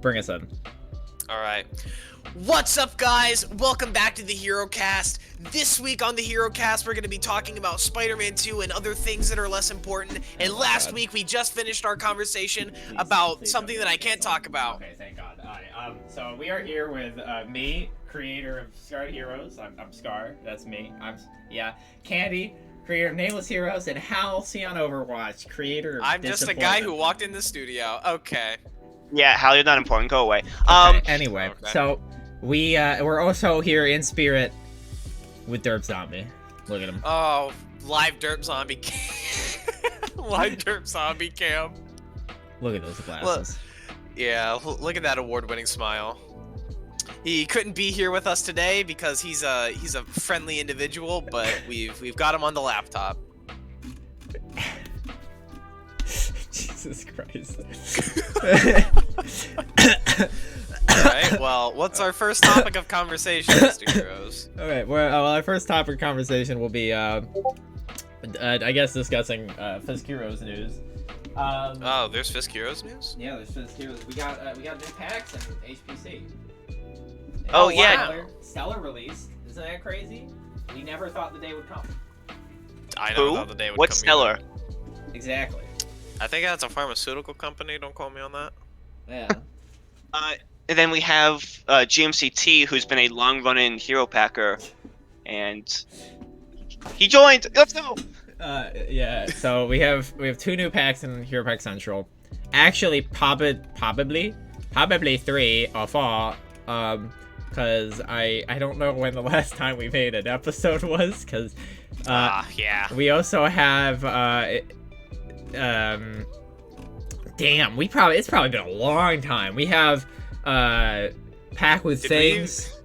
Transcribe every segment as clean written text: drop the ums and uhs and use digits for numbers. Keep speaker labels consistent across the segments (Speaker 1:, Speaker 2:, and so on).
Speaker 1: bring us in.
Speaker 2: All right. What's up, guys? Welcome back to the Herocast. This week on the Herocast, we're going to be talking about Spider-Man 2 and other things that are less important. And last week, we just finished our conversation about something that I can't talk about.
Speaker 1: Okay, thank God. All right. So we are here with me, creator of Scar Heroes. I'm Scar. That's me. Candy, creator of Nameless Heroes, and Hal C on Overwatch, creator of
Speaker 2: I'm just a guy who walked in the studio. Okay.
Speaker 3: Yeah, Hal, you're not important. Go away.
Speaker 1: Anyway, so we're also here in spirit with Derp Zombie. Look at him.
Speaker 2: Oh, live Derp Zombie live Derp Zombie cam.
Speaker 1: Look at those glasses.
Speaker 2: Yeah, look at that award-winning smile. He couldn't be here with us today because he's a friendly individual, but we've got him on the laptop.
Speaker 1: Jesus Christ.
Speaker 2: Alright, well, what's our first topic of conversation, Mr. Heroes?
Speaker 1: Alright, well, our first topic of conversation will be, I guess, discussing Fisk Heroes news.
Speaker 2: Oh, there's Fisk Heroes news?
Speaker 1: Yeah, there's Fisk Heroes. We got new packs and HPC.
Speaker 3: Oh, yeah.
Speaker 2: Wow.
Speaker 1: Stellar released. Isn't that crazy? We never thought the day would come.
Speaker 2: I never thought the day would
Speaker 3: What's
Speaker 2: come
Speaker 3: Stellar?
Speaker 2: either.
Speaker 1: Exactly.
Speaker 2: I think that's a pharmaceutical company, don't quote me on that.
Speaker 1: Yeah.
Speaker 3: And then we have GMCT, who's been a long-running Heropacker, and he joined. Let's go.
Speaker 1: Yeah. So we have two new packs in Heropack Central. Actually, probably 3 or 4. Because I don't know when the last time we made an episode was. Because
Speaker 2: yeah.
Speaker 1: We also have damn, it's probably been a long time. We have pack with things.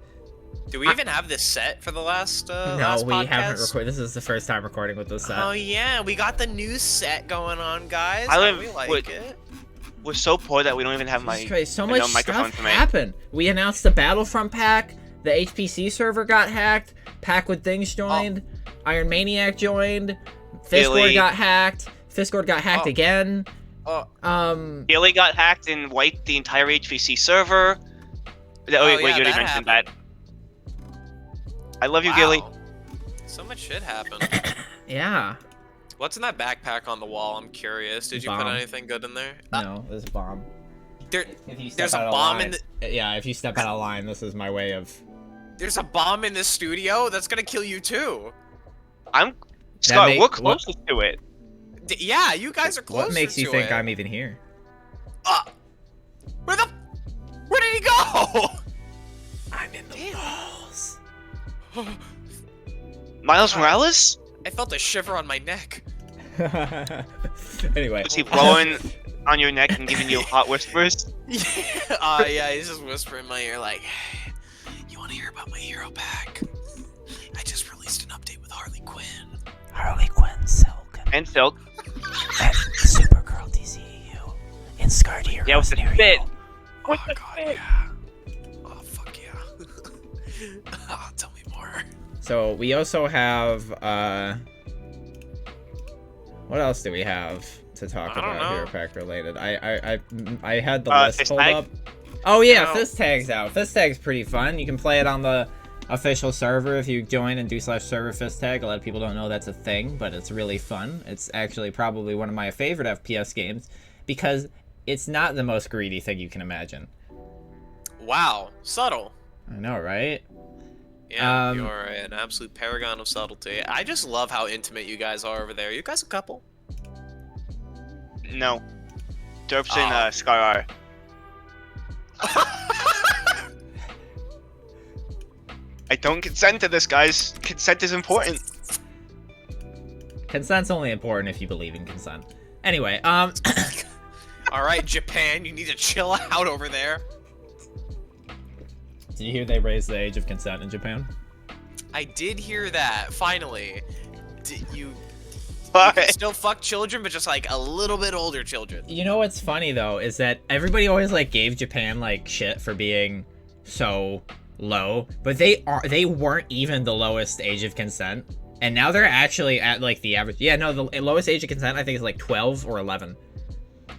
Speaker 2: Do we even have this set for the last
Speaker 1: No, we
Speaker 2: podcast?
Speaker 1: haven't recorded. This is the first time recording with this set.
Speaker 2: Oh yeah, we got the new set going on, guys. We like it.
Speaker 3: We're so poor that we don't even have
Speaker 1: So much stuff happened. We announced the Battlefront pack. The HPC server got hacked. Pack with things joined. Iron Maniac joined. Fiskord got hacked. Fiskord got hacked again.
Speaker 3: Gilly got hacked and wiped the entire HPC server. Wait, you already mentioned that. I love you, Gilly.
Speaker 2: So much shit happened.
Speaker 1: Yeah.
Speaker 2: What's in that backpack on the wall? I'm curious. Did you put anything good in there?
Speaker 1: No, there's a bomb.
Speaker 2: There's a bomb in the...
Speaker 1: Yeah, if you step out of line, this is my way of...
Speaker 2: There's a bomb in this studio? That's gonna kill you too.
Speaker 3: Scott, we're closest to it.
Speaker 2: Yeah, you guys are closer to it.
Speaker 1: What makes you think I'm even here?
Speaker 2: Where did he go?
Speaker 1: I'm in the walls.
Speaker 3: Miles Morales?
Speaker 2: I felt a shiver on my neck.
Speaker 1: Anyway.
Speaker 3: Was he blowing on your neck and giving you hot whispers?
Speaker 2: Yeah, he's just whispering in my ear like, hey, you want to hear about my hero pack? I just released an update with Harley Quinn.
Speaker 4: Harley Quinn, Silk,
Speaker 3: and Silk.
Speaker 4: And Supergirl DCEU. And Scarred Heroes.
Speaker 3: Yeah, with the fit.
Speaker 2: Oh god, yeah. Oh fuck yeah. Tell me more.
Speaker 1: So we also have what else do we have to talk about Heropack related? I had the list pulled up. Oh yeah, Fist Tag's out. Fist Tag's pretty fun. You can play it on the official server if you join and do /server Fist Tag. A lot of people don't know that's a thing, but it's really fun. It's actually probably one of my favorite FPS games because it's not the most greedy thing you can imagine.
Speaker 2: Wow, subtle.
Speaker 1: I know, right?
Speaker 2: Yeah, you're an absolute paragon of subtlety. I just love how intimate you guys are over there. You guys a couple?
Speaker 3: No. Derps and Scar are. I don't consent to this, guys. Consent is important.
Speaker 1: Consent's only important if you believe in consent. Anyway,
Speaker 2: Alright, Japan, you need to chill out over there.
Speaker 1: Did you hear they raised the age of consent in Japan?
Speaker 2: I did hear that, finally. You can still fuck children, but just like a little bit older children.
Speaker 1: You know what's funny though, is that everybody always like gave Japan like shit for being so low, but they weren't even the lowest age of consent. And now they're actually at like the average. Yeah, no, the lowest age of consent I think is like 12 or 11.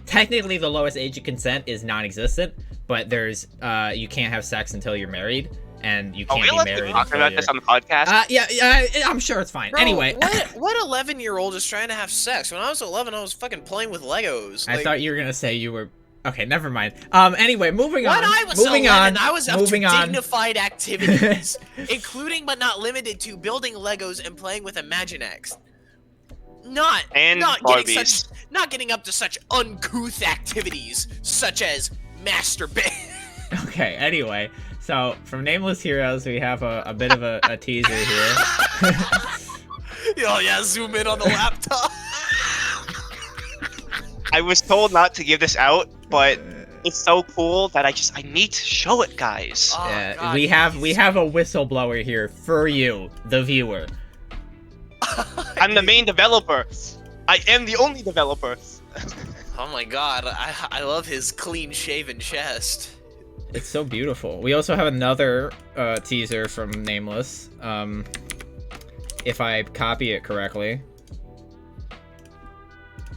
Speaker 1: technically the lowest age of consent is non-existent, but there's you can't have sex until you're married, and you can't be married.
Speaker 3: Talking about this on the podcast.
Speaker 1: Yeah, I'm sure it's fine.
Speaker 2: Bro,
Speaker 1: anyway,
Speaker 2: what 11-year-old is trying to have sex? When I was 11, I was fucking playing with Legos.
Speaker 1: I thought you were gonna say you were. Okay, never mind. Anyway, moving on.
Speaker 2: When I was 11, I was up to dignified activities, including but not limited to building Legos and playing with Imaginext. Not getting up to such uncouth activities such as masturbate.
Speaker 1: Okay, anyway, so from Nameless Heroes, we have a bit of a teaser here.
Speaker 2: Oh yeah, zoom in on the laptop.
Speaker 3: I was told not to give this out, but it's so cool that I need to show it, guys.
Speaker 2: Oh,
Speaker 1: yeah,
Speaker 2: God,
Speaker 1: we have a whistleblower here for you, the viewer.
Speaker 3: I'm the main developer. I am the only developer.
Speaker 2: Oh my God, I love his clean-shaven chest.
Speaker 1: It's so beautiful. We also have another teaser from Nameless. If I copy it correctly.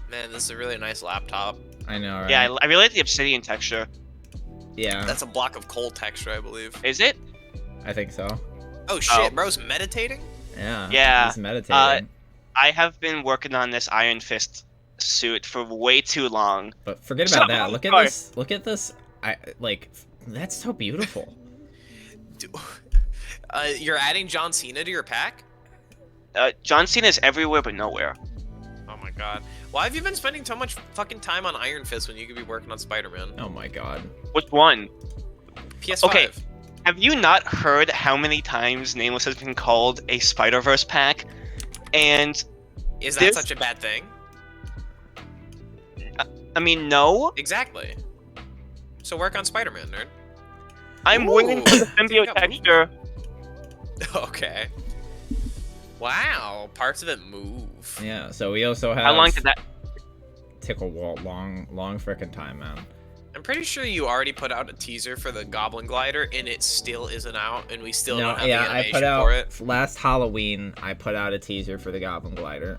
Speaker 2: Man, this is a really nice laptop.
Speaker 1: I know, right?
Speaker 3: Yeah, I really like the obsidian texture.
Speaker 1: Yeah.
Speaker 2: That's a block of coal texture, I believe.
Speaker 3: Is it?
Speaker 1: I think so.
Speaker 2: Oh shit, bro's meditating?
Speaker 1: Yeah.
Speaker 3: Yeah.
Speaker 1: He's meditating.
Speaker 3: I have been working on this Iron Fist suit for way too long.
Speaker 1: But forget about that. Look at this. Look at this. That's so beautiful.
Speaker 2: You're adding John Cena to your pack?
Speaker 3: John Cena's everywhere but nowhere.
Speaker 2: Oh my God. Why have you been spending so much fucking time on Iron Fist when you could be working on Spider-Man?
Speaker 1: Oh my God.
Speaker 3: Which one?
Speaker 2: PS5.
Speaker 3: Okay. Have you not heard how many times Nameless has been called a Spider-Verse pack? And
Speaker 2: is that such a bad thing?
Speaker 3: I mean, no.
Speaker 2: Exactly. So work on Spider-Man, nerd.
Speaker 3: I'm waiting for the symbiote texture.
Speaker 2: Okay. Wow, parts of it move.
Speaker 1: Yeah, so we also have...
Speaker 3: How long did that...
Speaker 1: Tickle Walt, long frickin' time, man.
Speaker 2: I'm pretty sure you already put out a teaser for the Goblin Glider, and it still isn't out, and we still don't have the animation for it.
Speaker 1: Last Halloween, I put out a teaser for the Goblin Glider.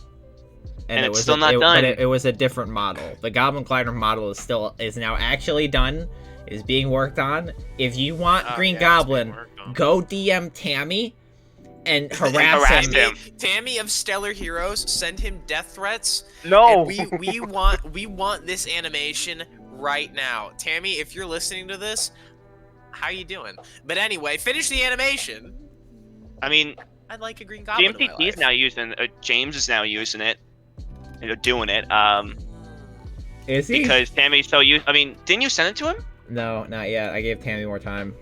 Speaker 3: And it was still not done.
Speaker 1: But it was a different model. The Goblin Glider model is now actually done, is being worked on. If you want Green Goblin, go DM Tammy and harass him.
Speaker 2: Tammy of Stellar Heroes, send him death threats.
Speaker 3: No.
Speaker 2: And we want this animation right now. Tammy, if you're listening to this, how you doing? But anyway, finish the animation.
Speaker 3: I mean,
Speaker 2: I'd like a Green Goblin.
Speaker 3: GMTT is now using James is now using it. Doing it.
Speaker 1: Is he?
Speaker 3: Because Tammy's so used. I mean, didn't you send it to him?
Speaker 1: No, not yet. I gave Tammy more time.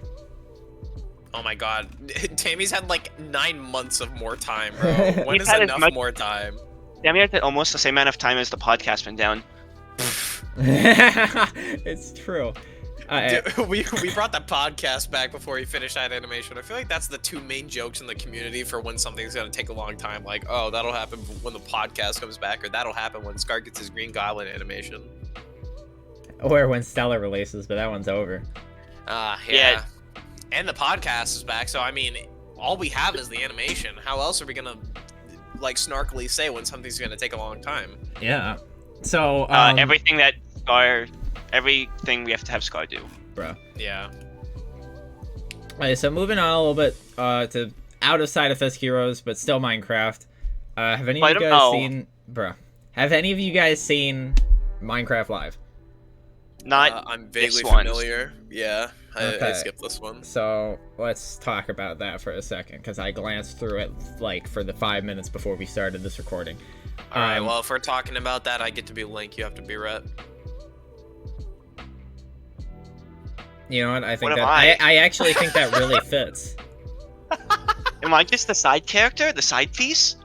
Speaker 2: Oh my God, Tammy's had like 9 months of more time, bro. When is enough more time?
Speaker 3: Tammy had almost the same amount of time as the podcast been down.
Speaker 1: It's true.
Speaker 2: Dude, we brought the podcast back before he finished that animation. I feel like that's the two main jokes in the community for when something's gonna take a long time. Like, oh, that'll happen when the podcast comes back, or that'll happen when Scar gets his Green Goblin animation.
Speaker 1: Or when Stellar releases, but that one's over.
Speaker 2: Yeah. And the podcast is back, so I mean, all we have is the animation. How else are we gonna, like, snarkily say when something's gonna take a long time?
Speaker 1: Yeah. So,
Speaker 3: everything we have to have Scar do.
Speaker 1: Bro.
Speaker 2: Yeah.
Speaker 1: Alright, so moving on a little bit to out of Side of Fist Heroes, but still Minecraft. Have any of you guys seen... Bro. Have any of you guys seen Minecraft Live?
Speaker 3: Not
Speaker 2: I'm vaguely familiar. Yeah,
Speaker 1: okay.
Speaker 2: I skipped this one.
Speaker 1: So let's talk about that for a second, because I glanced through it like for the 5 minutes before we started this recording.
Speaker 2: All right. Well, if we're talking about that, I get to be Link. You have to be Rhett.
Speaker 1: You know what? I think I actually think that really fits.
Speaker 3: Am I just the side character, the side piece?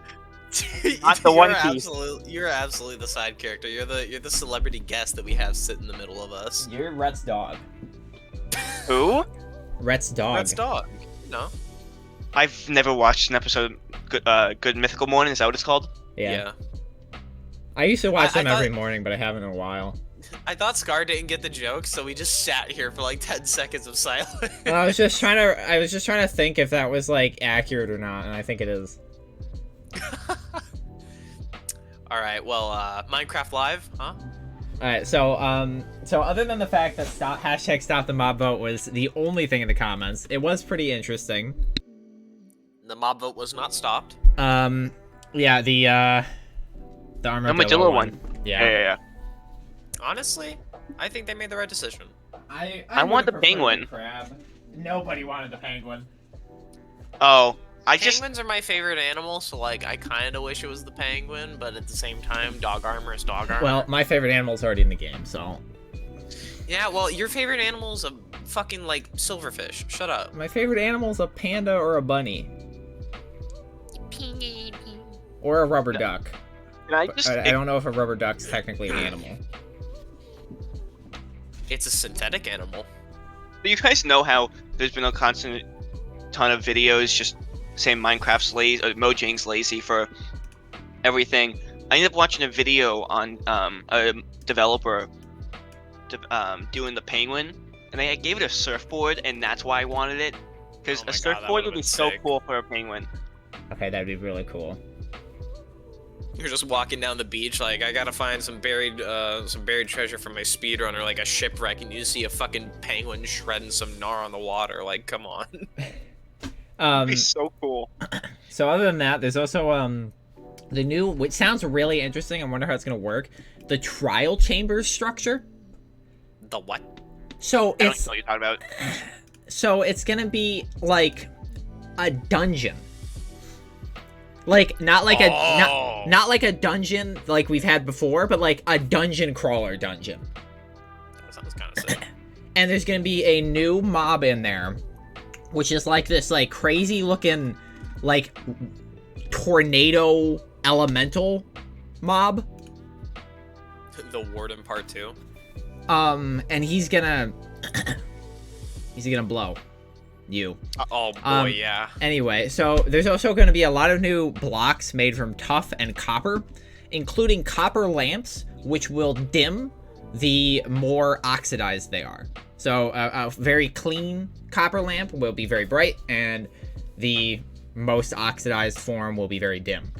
Speaker 3: Not the one piece.
Speaker 2: You're absolutely the side character. You're the celebrity guest that we have sit in the middle of us.
Speaker 1: You're Rhett's dog.
Speaker 3: Who?
Speaker 1: Rhett's dog.
Speaker 2: Rhett's dog. No.
Speaker 3: I've never watched an episode of Good Mythical Morning. Is that what it's called?
Speaker 1: Yeah. I used to watch them every morning, but I haven't in a while.
Speaker 2: I thought Scar didn't get the joke, so we just sat here for like 10 seconds of silence.
Speaker 1: I was just trying to think if that was like accurate or not, and I think it is.
Speaker 2: All right, well, Minecraft Live, huh?
Speaker 1: Alright, so other than the fact that hashtag stop the mob vote was the only thing in the comments, it was pretty interesting.
Speaker 2: The mob vote was not stopped.
Speaker 1: Yeah, the armadillo one.
Speaker 3: Yeah.
Speaker 2: Honestly, I think they made the right decision.
Speaker 3: I want the penguin.
Speaker 1: Crab. Nobody wanted the penguin.
Speaker 3: Oh,
Speaker 2: Penguins are my favorite animal, so like I kind of wish it was the penguin, but at the same time, dog armor is dog armor.
Speaker 1: Well, my favorite animal is already in the game, so.
Speaker 2: Yeah, well, your favorite animal is a fucking like silverfish. Shut up.
Speaker 1: My favorite animal is a panda or a bunny. Or a rubber duck.
Speaker 3: I
Speaker 1: don't know if a rubber duck's technically an animal.
Speaker 2: It's a synthetic animal.
Speaker 3: But you guys know how there's been a constant ton of videos just saying Minecraft's lazy, or Mojang's lazy for everything. I ended up watching a video on a developer doing the penguin, and they gave it a surfboard, and that's why I wanted it. Because a surfboard would be so cool for a penguin.
Speaker 1: Okay, that'd be really cool.
Speaker 2: You're just walking down the beach, like, I gotta find some buried treasure for my speedrunner, like a shipwreck, and you see a fucking penguin shredding some gnar on the water. Like, come on.
Speaker 3: That'd be so cool.
Speaker 1: So other than that, there's also the new, which sounds really interesting. I wonder how it's gonna work. The trial chambers structure.
Speaker 2: The what?
Speaker 1: So
Speaker 3: I don't know what you're talking about.
Speaker 1: So it's gonna be like a dungeon. Like not like not like a dungeon like we've had before, but like a dungeon crawler dungeon.
Speaker 2: That sounds kind of sick.
Speaker 1: And there's gonna be a new mob in there, which is like this like crazy looking like tornado elemental mob.
Speaker 2: The Warden Part 2.
Speaker 1: And he's gonna blow you.
Speaker 2: Oh boy, yeah.
Speaker 1: Anyway, so there's also going to be a lot of new blocks made from tuff and copper, including copper lamps, which will dim the more oxidized they are. So a very clean copper lamp will be very bright, and the most oxidized form will be very dim.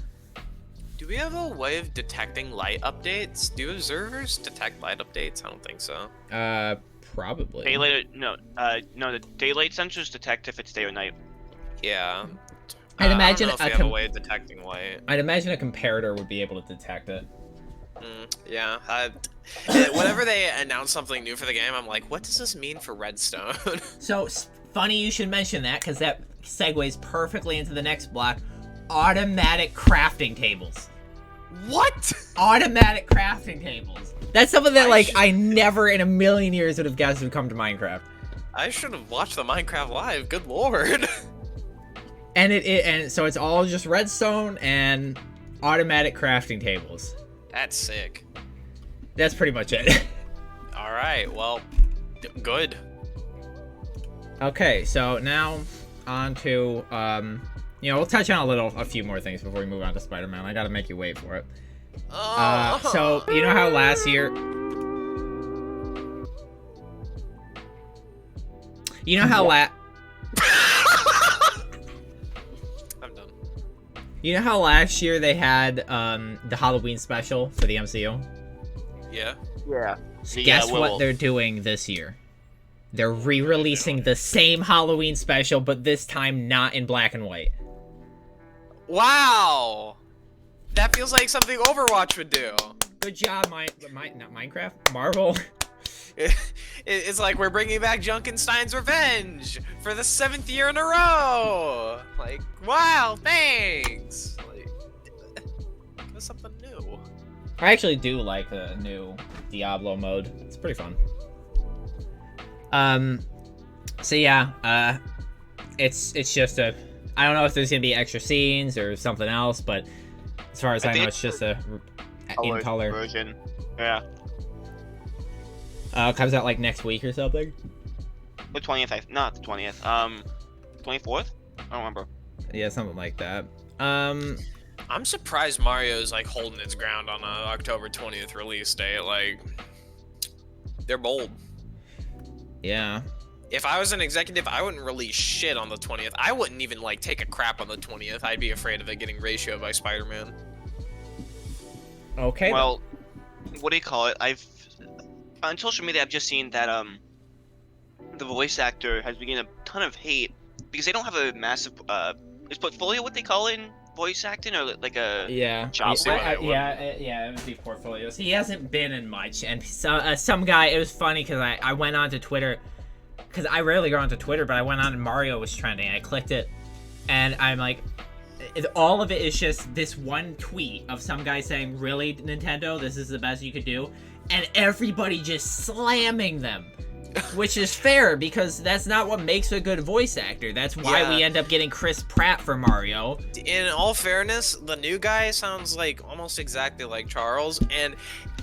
Speaker 2: Do we have a way of detecting light updates? Do observers detect light updates? I don't think so.
Speaker 1: Probably.
Speaker 3: Daylight, no, the daylight sensors detect if it's day or night.
Speaker 2: Yeah.
Speaker 1: I'd imagine
Speaker 2: I don't know if we have a way of detecting light.
Speaker 1: I'd imagine a comparator would be able to detect it.
Speaker 2: Yeah. Whenever they announce something new for the game, I'm like, what does this mean for Redstone?
Speaker 1: So, funny you should mention that, because that segues perfectly into the next block. Automatic crafting tables.
Speaker 2: What?
Speaker 1: Automatic crafting tables. That's something that, like, I never in a million years would have guessed would come to Minecraft.
Speaker 2: I should have watched the Minecraft Live. Good lord.
Speaker 1: And so it's all just redstone and automatic crafting tables.
Speaker 2: That's sick.
Speaker 1: That's pretty much it.
Speaker 2: All right. Well, good.
Speaker 1: Okay, so now on to we'll touch on a few more things before we move on to Spider-Man. I gotta make you wait for it. So you know how last year, I'm
Speaker 2: done.
Speaker 1: You know how last year they had the Halloween special for the MCU?
Speaker 2: Yeah.
Speaker 3: Yeah.
Speaker 1: Guess what they're doing this year? They're re-releasing the same Halloween special, but this time not in black and white.
Speaker 2: Wow. That feels like something Overwatch would do.
Speaker 1: Good job, not Minecraft, Marvel.
Speaker 2: It's like we're bringing back Junkenstein's Revenge for the 7th year in a row. Like, wow, thanks. Like, that's something new.
Speaker 1: I actually do like the new Diablo mode. It's pretty fun. So yeah, it's just I don't know if there's gonna be extra scenes or something else, but as far as I know, it's just a in color
Speaker 3: version. Yeah.
Speaker 1: Comes out like next week or something.
Speaker 3: The 20th, not the 20th. 24th? I don't remember.
Speaker 1: Yeah, something like that.
Speaker 2: I'm surprised Mario's like holding its ground on a October 20th release date. Like, they're bold.
Speaker 1: Yeah.
Speaker 2: If I was an executive, I wouldn't release shit on the 20th. I wouldn't even like take a crap on the 20th. I'd be afraid of it getting ratioed by Spider-Man.
Speaker 1: Okay.
Speaker 3: Well, what do you call it? I've on social media, I've just seen that the voice actor has been getting a ton of hate because they don't have a massive is portfolio what they call it in voice acting, or like a job?
Speaker 1: It would be portfolios. He hasn't been in much, and some guy. It was funny because I went onto Twitter, because I rarely go onto Twitter, but I went on and Mario was trending. I clicked it, and I'm like, all of it is just this one tweet of some guy saying, "Really, Nintendo, this is the best you could do," and everybody just slamming them. Which is fair, because that's not what makes a good voice actor. That's why we end up getting Chris Pratt for Mario.
Speaker 2: In all fairness, the new guy sounds like almost exactly like Charles. And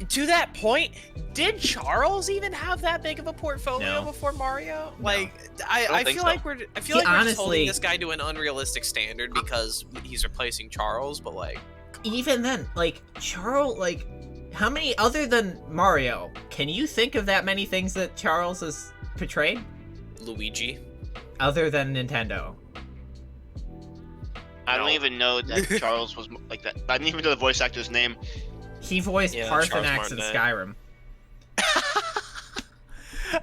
Speaker 2: to that point, did Charles even have that big of a portfolio before Mario? No. Like, I feel like we're just holding this guy to an unrealistic standard because he's replacing Charles. But like,
Speaker 1: even then, like Charles, like. How many, other than Mario, can you think of that many things that Charles has portrayed?
Speaker 2: Luigi.
Speaker 1: Other than Nintendo.
Speaker 3: I don't even know that Charles was like that. I didn't even know the voice actor's name.
Speaker 1: He voiced Parthenax in Skyrim.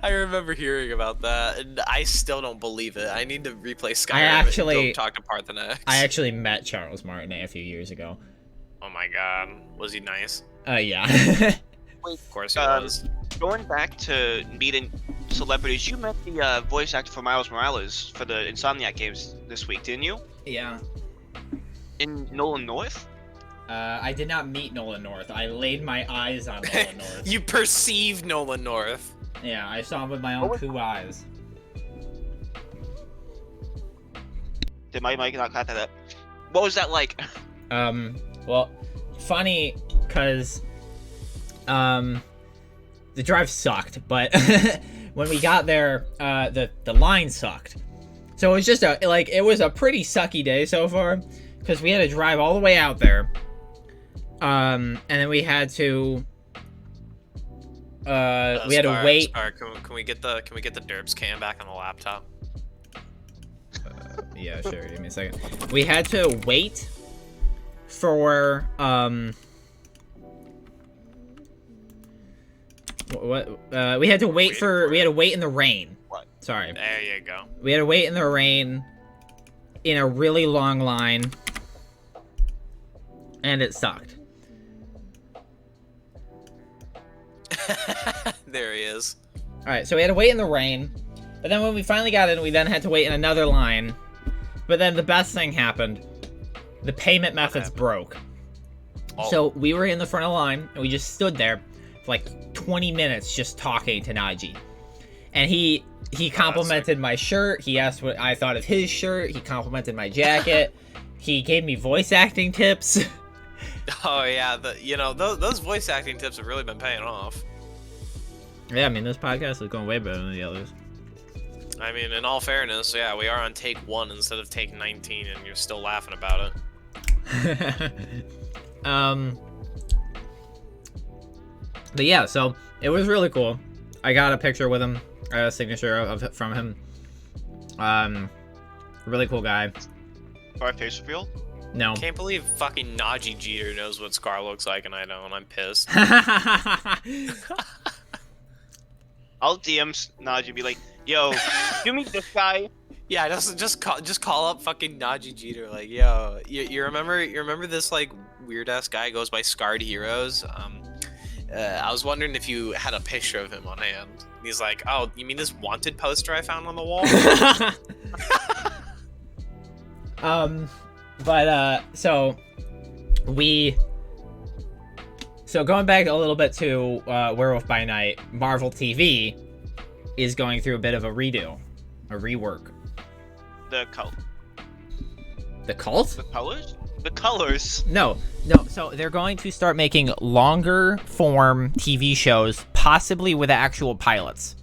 Speaker 2: I remember hearing about that, and I still don't believe it. I need to replay Skyrim and go talk to Parthenax.
Speaker 1: I actually met Charles Martinet a few years ago.
Speaker 2: Oh my god. Was he nice?
Speaker 1: Yeah.
Speaker 2: Of course he was.
Speaker 3: Going back to meeting celebrities, you met the voice actor for Miles Morales for the Insomniac games this week, didn't you?
Speaker 1: Yeah.
Speaker 3: In Nolan North?
Speaker 1: I did not meet Nolan North. I laid my eyes on Nolan North.
Speaker 2: You perceived Nolan North.
Speaker 1: Yeah, I saw him with my own 2 eyes.
Speaker 3: Did my mic not cut that up? What was that like?
Speaker 1: Well, funny, because, the drive sucked, but when we got there, the line sucked. So it was just it was a pretty sucky day so far, because we had to drive all the way out there, and then we had to, wait.
Speaker 2: Can we get the derps cam back on the laptop?
Speaker 1: Yeah, sure, give me a second. We had to wait for, we had to wait in the rain.
Speaker 3: What?
Speaker 1: Sorry.
Speaker 2: There you go.
Speaker 1: We had to wait in the rain in a really long line, and it sucked.
Speaker 2: There he is.
Speaker 1: Alright, so we had to wait in the rain, but then when we finally got in, we then had to wait in another line. But then the best thing happened. The payment methods broke. Oh. So we were in the front of the line, and we just stood there for like 20 minutes just talking to Najee. And he complimented my shirt. He asked what I thought of his shirt. He complimented my jacket. He gave me voice acting tips.
Speaker 2: Oh yeah, those voice acting tips have really been paying off.
Speaker 1: Yeah, I mean, this podcast is going way better than the others.
Speaker 2: I mean, in all fairness, yeah, we are on take 1 instead of take 19, and you're still laughing about it.
Speaker 1: But yeah, so it was really cool. I got a picture with him, a signature from him. Really cool guy.
Speaker 3: Our face reveal?
Speaker 1: No.
Speaker 2: Can't believe fucking Najee Jeter knows what Scar looks like, and I don't. I'm pissed.
Speaker 3: I'll DM Najee and be like, "Yo, you meet this guy?"
Speaker 2: Yeah, just call up fucking Najee Jeter, like, yo, you remember this like weird ass guy goes by Scarred Heroes? I was wondering if you had a picture of him on hand. And he's like, oh, you mean this wanted poster I found on the wall?
Speaker 1: So going back a little bit to Werewolf by Night, Marvel TV is going through a bit of a redo, a rework.
Speaker 3: The cult.
Speaker 1: The cult?
Speaker 3: The colors? The colors.
Speaker 1: No. So they're going to start making longer form TV shows, possibly with actual pilots.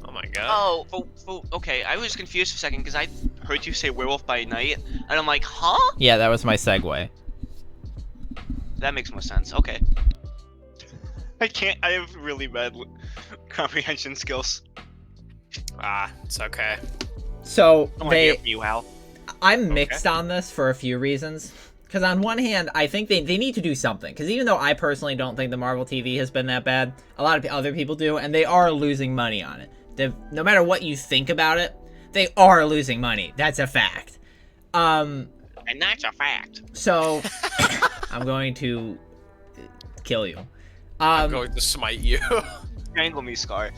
Speaker 2: Oh my god.
Speaker 3: Oh, okay. I was confused for a second because I heard you say Werewolf by Night, and I'm like, huh?
Speaker 1: Yeah, that was my segue.
Speaker 3: That makes more sense. Okay. I have really bad comprehension skills.
Speaker 2: It's okay.
Speaker 1: So
Speaker 3: I'm mixed on this
Speaker 1: for a few reasons, Because on one hand, I think they need to do something. Because even though I personally don't think the Marvel TV has been that bad, a lot of other people do, and they are losing money on it. No matter what you think about it, they are losing money. That's a fact.
Speaker 3: And that's a fact.
Speaker 1: So, I'm going to kill you.
Speaker 2: I'm going to smite you.
Speaker 3: Strangle me, Scar.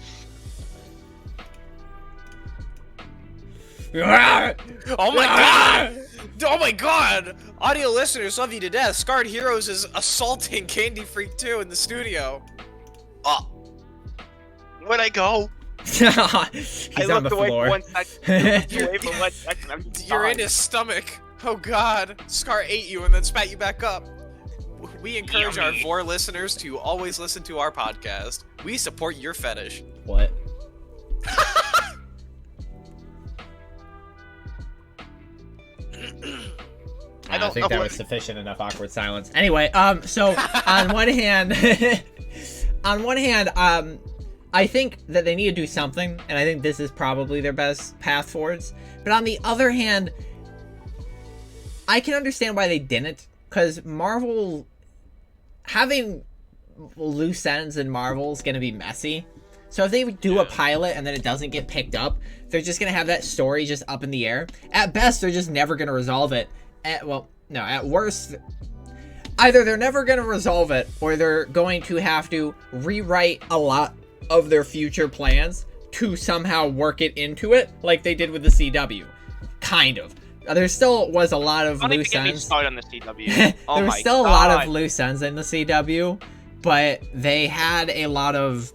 Speaker 2: Oh my god! Oh my god! Audio listeners love you to death. Scarred Heroes is assaulting Candy Freak 2 in the studio.
Speaker 3: Oh. Where'd I go?
Speaker 1: He's
Speaker 3: I
Speaker 1: on the floor.
Speaker 2: You're in his stomach. Oh god. Scar ate you and then spat you back up. We encourage our Vor listeners to always listen to our podcast. We support your fetish.
Speaker 1: What? I think that was sufficient enough awkward silence. Anyway, so on one hand, I think that they need to do something, and I think this is probably their best path forwards. But on the other hand, I can understand why they didn't, because Marvel having loose ends in Marvel is going to be messy. So if they do a pilot and then it doesn't get picked up, they're just going to have that story just up in the air. At best, they're just never going to resolve it. At worst, either they're never going to resolve it, or they're going to have to rewrite a lot of their future plans to somehow work it into it, like they did with the CW. Kind of. There still was a lot of loose ends.
Speaker 3: On the CW. Oh
Speaker 1: there was still a lot of loose ends in the CW, but they had a lot of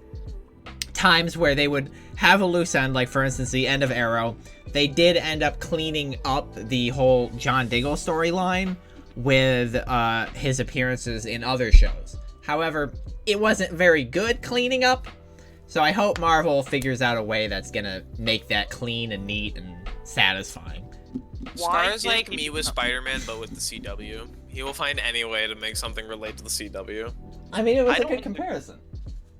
Speaker 1: times where they would have a loose end, like for instance the end of Arrow. They did end up cleaning up the whole John Diggle storyline with his appearances in other shows. However, it wasn't very good cleaning up, so I hope Marvel figures out a way that's gonna make that clean and neat and satisfying.
Speaker 2: Scar is like me with Spider-Man, but with the CW. He will find any way to make something relate to the CW.
Speaker 1: I mean, it was a good comparison.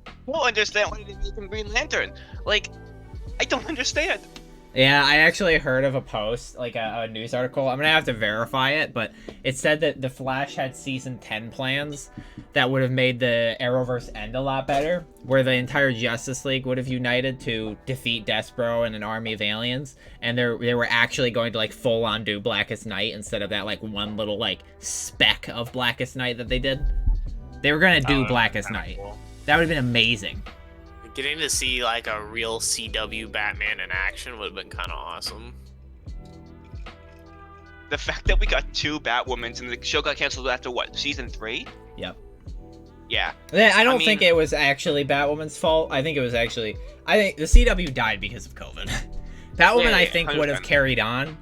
Speaker 3: I don't understand why they made him Green Lantern. Like, I don't understand.
Speaker 1: Yeah, I actually heard of a post, like a news article. I'm gonna have to verify it, but it said that The Flash had season 10 plans that would have made the Arrowverse end a lot better, where the entire Justice League would have united to defeat Despero and an army of aliens, and they were actually going to like full on do Blackest Night instead of that like one little like speck of Blackest Night that they did. They were gonna do Blackest Night. Cool. That would have been amazing.
Speaker 2: Getting to see like a real CW Batman in action would have been kind of awesome.
Speaker 3: The fact that we got 2 Batwomans and the show got canceled after what, season 3?
Speaker 1: Yep.
Speaker 3: Yeah.
Speaker 1: I don't think it was actually Batwoman's fault. I think the CW died because of COVID. Batwoman, I think, 100%. Would have carried on.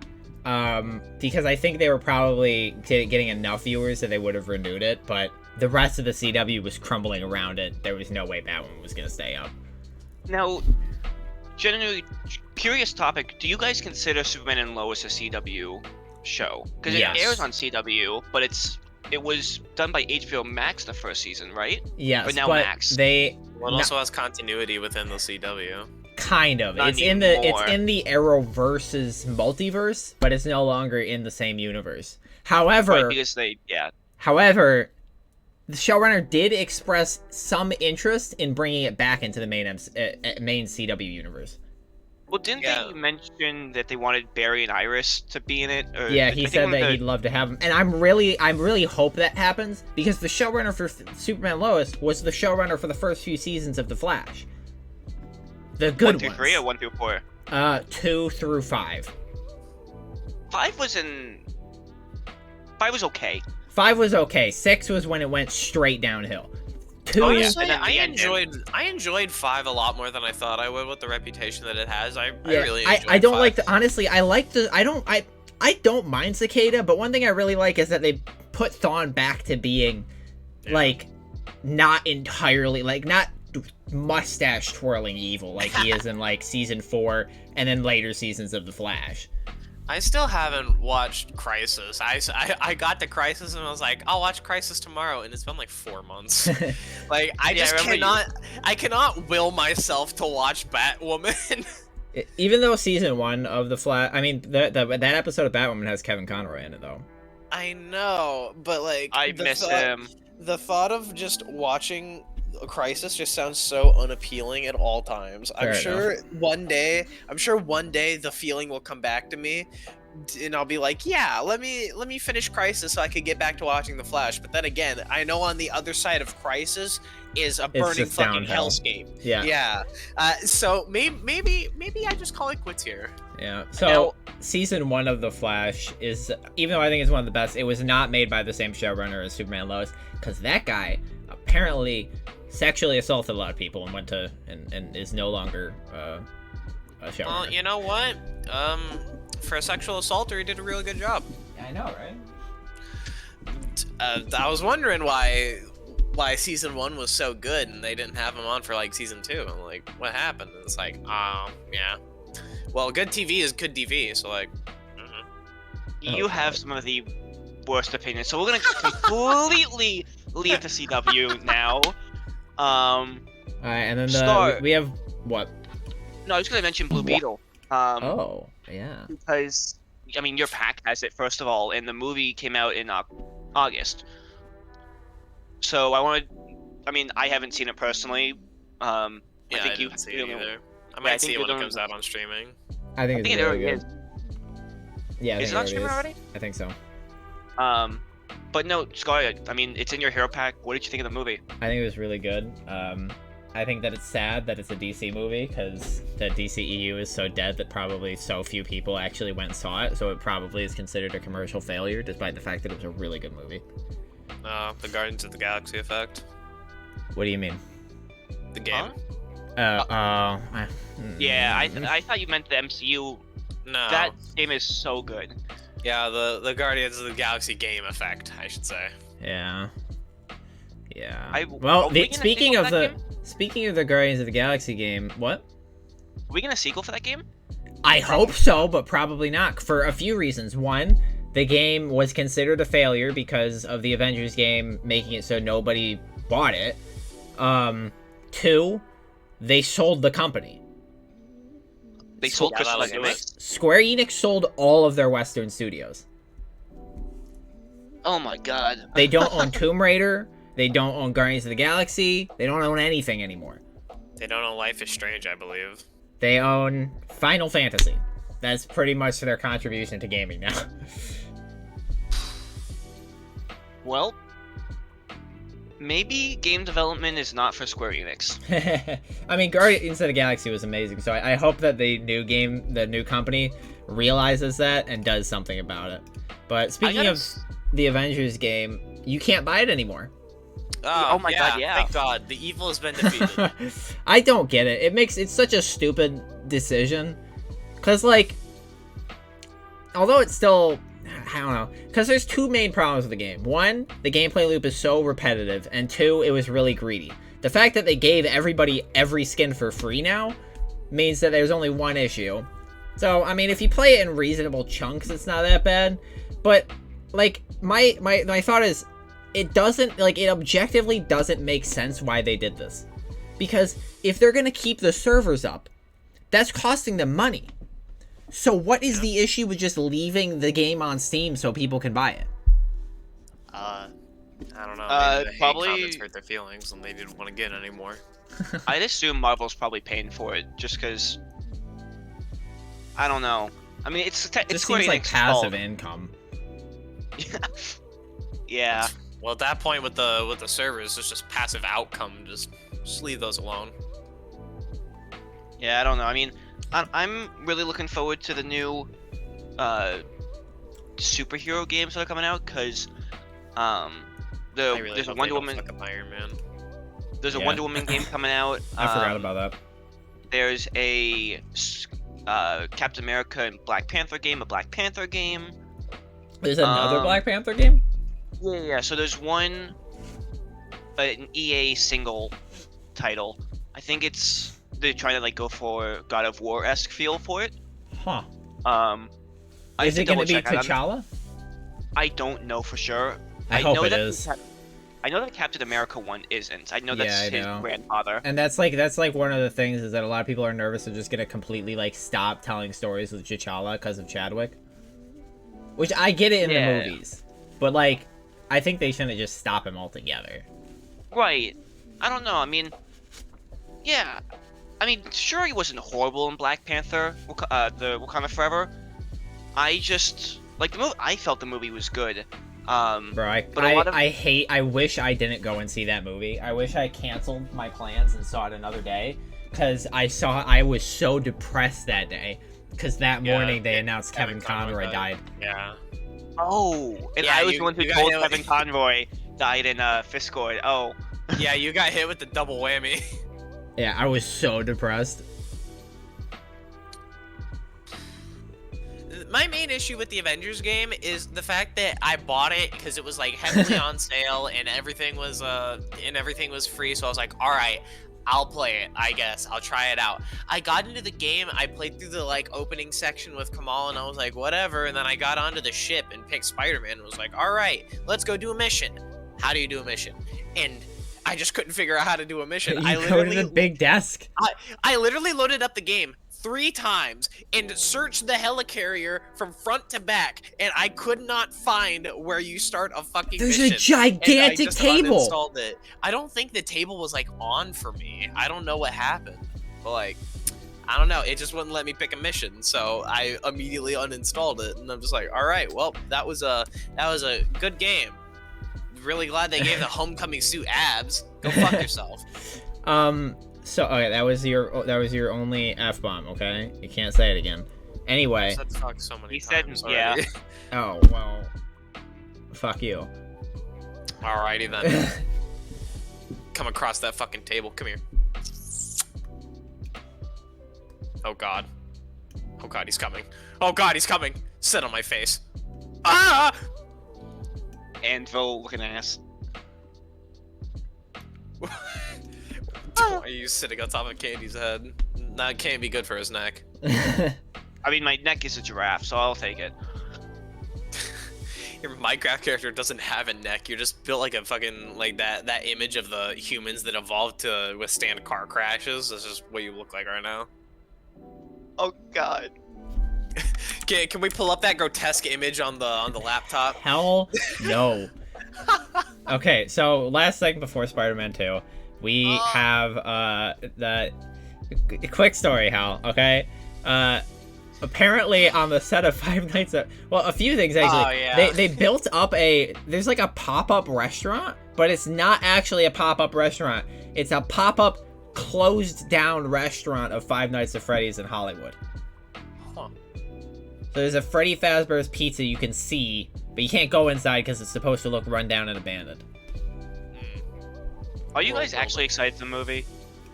Speaker 1: Because I think they were probably getting enough viewers that they would have renewed it, but the rest of the CW was crumbling around it. There was no way Batwoman was going to stay up.
Speaker 3: Now, generally, curious topic, do you guys consider Superman and Lois a CW show? Because it airs on CW, but it was done by HBO Max the first season, right?
Speaker 1: Yes,
Speaker 3: but now
Speaker 1: but
Speaker 3: Max.
Speaker 2: It also has continuity within the CW.
Speaker 1: Kind of. It's in the Arrowverse's multiverse, but it's no longer in the same universe. However, However, the showrunner did express some interest in bringing it back into the main CW universe.
Speaker 3: Well, didn't they mention that they wanted Barry and Iris to be in it? Or
Speaker 1: yeah, he said that he'd love to have them, and I really hope that happens, because the showrunner for Superman and Lois was the showrunner for the first few seasons of The Flash. The good
Speaker 3: 1 through 3 or 1 through 4?
Speaker 1: 2 through 5.
Speaker 3: 5 was okay.
Speaker 1: 5 was okay. 6 was when it went straight downhill. 2.
Speaker 2: Honestly, I enjoyed 5 a lot more than I thought I would with the reputation that it has. I really enjoyed
Speaker 1: I don't
Speaker 2: 5.
Speaker 1: like the honestly. I don't mind Cicada, but one thing I really like is that they put Thawne back to being like not entirely like not mustache twirling evil like he is in like season 4 and then later seasons of The Flash.
Speaker 2: I still haven't watched Crisis. I got to Crisis and I was like, I'll watch Crisis tomorrow, and it's been like 4 months. Like I cannot will myself to watch Batwoman.
Speaker 1: Even though season 1 of The Flash, I mean that episode of Batwoman has Kevin Conroy in it though.
Speaker 2: I know, but like
Speaker 3: I miss him.
Speaker 2: The thought of just watching a Crisis just sounds so unappealing at all times.
Speaker 1: Fair
Speaker 2: I'm sure
Speaker 1: enough.
Speaker 2: one day the feeling will come back to me, and I'll be like, yeah, let me finish Crisis so I could get back to watching The Flash. But then again, I know on the other side of Crisis is a burning
Speaker 1: just
Speaker 2: fucking
Speaker 1: downhill.
Speaker 2: hellscape.
Speaker 1: Yeah.
Speaker 2: Yeah. So maybe I just call it quits here.
Speaker 1: Yeah. So season 1 of The Flash is, even though I think it's one of the best, it was not made by the same showrunner as Superman Lois, because that guy apparently sexually assaulted a lot of people and went to and is no longer a showrunner.
Speaker 2: Well, you know what? For a sexual assaulter, he did a really good job.
Speaker 1: I know, right?
Speaker 2: I was wondering why season 1 was so good and they didn't have him on for like season 2. I'm like, what happened? And it's like, yeah. Well, good TV is good TV, so like.
Speaker 3: You have some of the worst opinions, so we're gonna completely leave the CW now.
Speaker 1: All right, and then we have what?
Speaker 3: No, I was gonna mention Blue Beetle.
Speaker 1: Oh, yeah.
Speaker 3: Because I mean, your pack has it first of all, and the movie came out in August. So I mean, I haven't seen it personally.
Speaker 2: Yeah,
Speaker 3: I think
Speaker 2: I didn't see it either. I might see it when it comes out on streaming.
Speaker 1: I think it's really good.
Speaker 3: Is.
Speaker 1: Yeah,
Speaker 3: Is it on streaming already?
Speaker 1: I think so.
Speaker 3: But no, Scar, I mean, it's in your hero pack. What did you think of the movie?
Speaker 1: I think it was really good. I think that it's sad that it's a DC movie, because the DCEU is so dead that probably so few people actually went and saw it, so it probably is considered a commercial failure, despite the fact that it was a really good movie.
Speaker 2: The Guardians of the Galaxy effect.
Speaker 1: What do you mean?
Speaker 2: The game.
Speaker 3: Yeah, I thought you meant the MCU.
Speaker 2: No.
Speaker 3: That game is so good.
Speaker 2: Yeah, the Guardians of the Galaxy game effect, I should say.
Speaker 1: Yeah. Yeah.
Speaker 3: Speaking of
Speaker 1: the Guardians of the Galaxy game, what?
Speaker 3: Are we gonna sequel for that game?
Speaker 1: I hope so, but probably not, for a few reasons. One, the game was considered a failure because of the Avengers game making it so nobody bought it. Two, they sold the company.
Speaker 3: They sold Crystal Dynamics?
Speaker 1: Square Enix sold all of their Western studios.
Speaker 3: Oh my god.
Speaker 1: They don't own Tomb Raider. They don't own Guardians of the Galaxy. They don't own anything anymore.
Speaker 2: They don't own Life is Strange, I believe.
Speaker 1: They own Final Fantasy. That's pretty much their contribution to gaming now.
Speaker 3: Well, maybe game development is not for Square Enix.
Speaker 1: I mean, Guardians of the Galaxy was amazing, so I hope that the new company realizes that and does something about it. But speaking of the Avengers game, you can't buy it anymore.
Speaker 3: Oh my god, yeah.
Speaker 2: Thank god, the evil has been defeated.
Speaker 1: I don't get it. It's such a stupid decision. Because, like, although it's still, I don't know. Because there's two main problems with the game. One, the gameplay loop is so repetitive. And two, it was really greedy. The fact that they gave everybody every skin for free now means that there's only one issue. So, I mean, if you play it in reasonable chunks, it's not that bad. But, like, my thought is, it objectively doesn't make sense why they did this. Because if they're going to keep the servers up, that's costing them money. So what is the issue with just leaving the game on Steam so people can buy it?
Speaker 2: I don't know. Maybe the
Speaker 3: probably
Speaker 2: hate comments hurt their feelings and they didn't want to get it anymore.
Speaker 3: I'd assume Marvel's probably paying for it just because. I don't know. I mean, it's
Speaker 1: just
Speaker 3: Square
Speaker 1: seems like
Speaker 3: Enix's
Speaker 1: passive
Speaker 3: fault.
Speaker 1: income.
Speaker 3: Yeah.
Speaker 2: Well, at that point with the servers, it's just passive outcome. Just leave those alone.
Speaker 3: Yeah, I don't know. I mean, I'm really looking forward to the new superhero games that are coming out because there's a Wonder Woman.
Speaker 2: Iron Man.
Speaker 3: There's a Wonder Woman game coming out.
Speaker 1: I forgot about that.
Speaker 3: There's a Captain America and Black Panther game, a Black Panther game.
Speaker 1: There's another Black Panther game?
Speaker 3: Yeah, so there's one, an EA single title. I think they're trying to like go for God of War-esque feel for it.
Speaker 1: Huh.
Speaker 3: Is
Speaker 1: it going to be T'Challa?
Speaker 3: I don't know for sure.
Speaker 1: I hope it is.
Speaker 3: I know that Captain America one isn't. I know that's his grandfather.
Speaker 1: And that's like one of the things is that a lot of people are nervous they're just going to completely like stop telling stories with T'Challa because of Chadwick. Which I get it in the movies. But like, I think they shouldn't just stop him altogether.
Speaker 3: Right. I don't know. I mean, yeah. I mean, sure, he wasn't horrible in Black Panther, the Wakanda Forever. I just like the movie. I felt the movie was good.
Speaker 1: Bro, I wish I didn't go and see that movie. I wish I canceled my plans and saw it another day, because I was so depressed that day, because that morning they announced Kevin Conroy died.
Speaker 2: Yeah.
Speaker 3: Oh, and I was the one who told Kevin Conroy died in Fiscoid. Oh.
Speaker 2: Yeah, you got hit with the double whammy.
Speaker 1: Yeah, I was so depressed.
Speaker 2: My main issue with the Avengers game is the fact that I bought it because it was like heavily on sale and everything was free. So I was like, all right, I'll play it. I guess I'll try it out. I got into the game. I played through the like opening section with Kamal, and I was like, whatever. And then I got onto the ship and picked Spider-Man. And was like, all right, let's go do a mission. How do you do a mission? And I just couldn't figure out how to do a mission.
Speaker 1: You go to the big desk.
Speaker 2: I literally loaded up the game 3 times and searched the helicarrier from front to back, and I could not find where you start a fucking
Speaker 1: There's
Speaker 2: mission.
Speaker 1: A gigantic
Speaker 2: I just
Speaker 1: table.
Speaker 2: uninstalled it. I don't think the table was like on for me. I don't know what happened, but like, I don't know. It just wouldn't let me pick a mission, so I immediately uninstalled it, and I'm just like, all right, well, that was a good game. Really glad they gave the homecoming suit abs. Go fuck yourself.
Speaker 1: So okay, that was your only F-bomb, okay? You can't say it again. Anyway.
Speaker 2: Said fuck so many
Speaker 3: he said,
Speaker 2: times
Speaker 3: yeah.
Speaker 2: already.
Speaker 1: Oh, well. Fuck you.
Speaker 2: Alrighty then. Come across that fucking table. Come here. Oh god. Oh god, he's coming. Oh god, he's coming. Sit on my face. Ah!
Speaker 3: Anvil looking ass.
Speaker 2: Why are you sitting on top of Candy's head? That can't be good for his neck.
Speaker 3: I mean, my neck is a giraffe, so I'll take it.
Speaker 2: Your Minecraft character doesn't have a neck. You're just built like a fucking, like that image of the humans that evolved to withstand car crashes. That's just what you look like right now.
Speaker 3: Oh god.
Speaker 2: Can we pull up that grotesque image on the laptop?
Speaker 1: Hell no. Okay, so last segment before Spider-Man 2, we have the quick story, Hal. Okay, apparently on the set of Five Nights at a few things actually.
Speaker 2: Oh, yeah.
Speaker 1: They built up there's like a pop-up restaurant, but it's not actually a pop-up restaurant. It's a pop-up closed down restaurant of Five Nights at Freddy's in Hollywood.
Speaker 2: Huh.
Speaker 1: So there's a Freddy Fazbear's Pizza you can see, but you can't go inside because it's supposed to look run down and abandoned.
Speaker 3: Are you guys actually excited for the movie?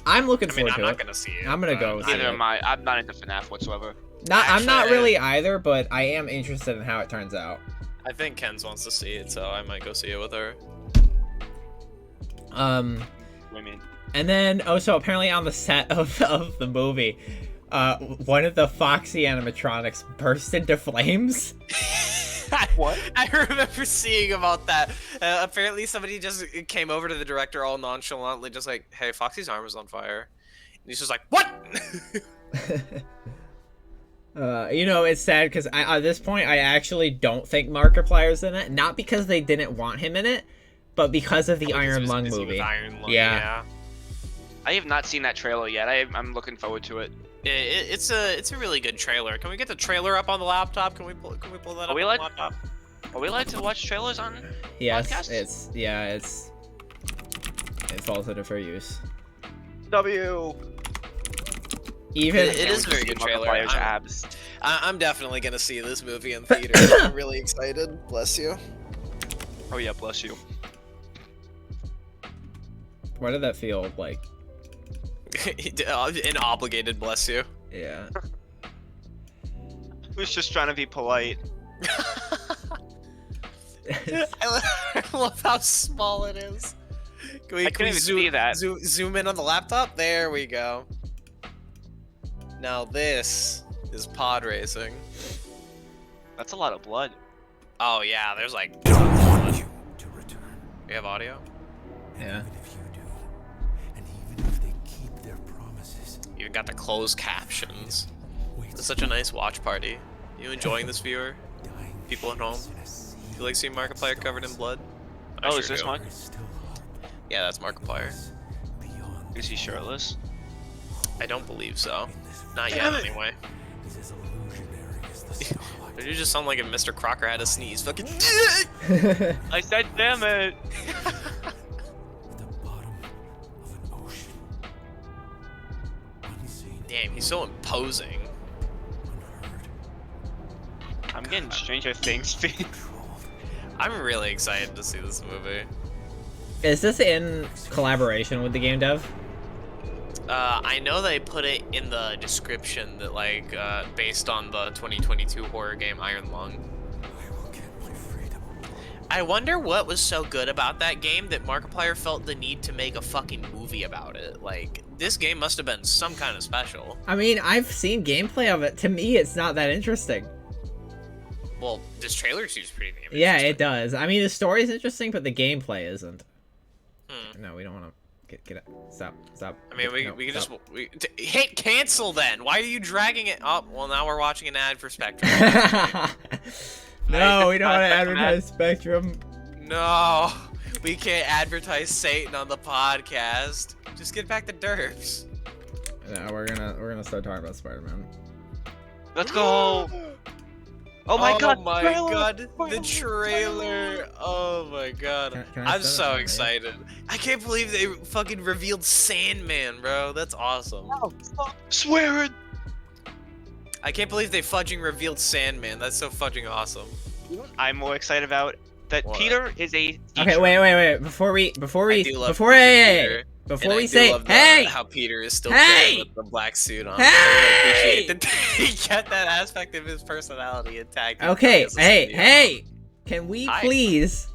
Speaker 1: I'm looking forward to it.
Speaker 2: I'm not gonna see it.
Speaker 1: I'm gonna go see
Speaker 3: Neither
Speaker 1: it.
Speaker 3: am I. I'm not into FNAF whatsoever.
Speaker 1: I'm not really either, but I am interested in how it turns out.
Speaker 2: I think Ken's wants to see it, so I might go see it with her.
Speaker 3: Women.
Speaker 1: And then, so apparently on the set of the movie, one of the Foxy animatronics burst into flames.
Speaker 2: What? I remember seeing about that. Apparently somebody just came over to the director all nonchalantly, just like, hey, Foxy's arm is on fire. And he's just like, what?
Speaker 1: You know, it's sad because at this point, I actually don't think Markiplier's in it. Not because they didn't want him in it, but because of the Iron Lung movie.
Speaker 2: Iron Lung,
Speaker 1: yeah.
Speaker 3: I have not seen that trailer yet. I'm looking forward to it.
Speaker 2: It's a really good trailer. Can we get the trailer up on the laptop? Can we pull that up on the laptop?
Speaker 3: Are we allowed to watch trailers on
Speaker 1: Yes,
Speaker 3: podcasts?
Speaker 1: It falls under fair use.
Speaker 3: W.
Speaker 1: Even
Speaker 2: it is a very good trailer. I'm definitely gonna see this movie in theater. I'm really excited. Bless you.
Speaker 3: Oh yeah, bless you.
Speaker 1: Why did that feel like?
Speaker 2: An obligated bless you.
Speaker 1: Yeah.
Speaker 3: I was just trying to be polite.
Speaker 2: I love how small it is. Can we
Speaker 3: even see that.
Speaker 2: Zoom in on the laptop? There we go. Now this is pod racing.
Speaker 3: That's a lot of blood.
Speaker 2: Oh yeah, there's like. We have audio.
Speaker 1: Yeah.
Speaker 2: Even got the closed captions. It's such a nice watch party. You enjoying this, viewer? People at home? You like seeing Markiplier covered in blood?
Speaker 3: Oh, is this Mark?
Speaker 2: Yeah, that's Markiplier.
Speaker 3: Is he shirtless?
Speaker 2: I don't believe so. Not yet, anyway. Did you just sound like if Mr. Crocker had a sneeze? Fucking.
Speaker 3: I said, damn it!
Speaker 2: Damn, he's so imposing.
Speaker 3: I'm getting Stranger Things feet.
Speaker 2: I'm really excited to see this movie.
Speaker 1: Is this in collaboration with the game dev?
Speaker 2: I know they put it in the description that, like, based on the 2022 horror game Iron Lung. I wonder what was so good about that game that Markiplier felt the need to make a fucking movie about it. Like, this game must have been some kind of special.
Speaker 1: I mean, I've seen gameplay of it. To me, it's not that interesting.
Speaker 2: Well, this trailer seems pretty damn
Speaker 1: Yeah, it does. I mean, the story's interesting, but the gameplay isn't. No, we don't want to get it. Stop.
Speaker 2: I mean, we can just hit cancel then. Why are you dragging it up? Well, now we're watching an ad for Spectrum.
Speaker 1: No, we don't want to advertise Spectrum.
Speaker 2: No, we can't advertise Satan on the podcast. Just get back to derps.
Speaker 1: Yeah, we're gonna start talking about Spider-Man.
Speaker 3: Let's go! Oh my god!
Speaker 2: Oh my god, the trailer! Oh my god.
Speaker 1: Can I
Speaker 2: I'm so excited. I can't believe they fucking revealed Sandman, bro. That's awesome.
Speaker 3: Oh, stop swearing!
Speaker 2: I can't believe they fudging revealed Sandman. That's so fudging awesome.
Speaker 3: I'm more excited about that.
Speaker 2: What?
Speaker 3: Peter is a teacher.
Speaker 1: Okay, wait. Before we say, hey,
Speaker 2: how Peter is still
Speaker 1: hey,
Speaker 2: with the black suit on.
Speaker 1: Hey,
Speaker 2: I appreciate that he kept that aspect of his personality intact.
Speaker 1: Okay, hey, can we please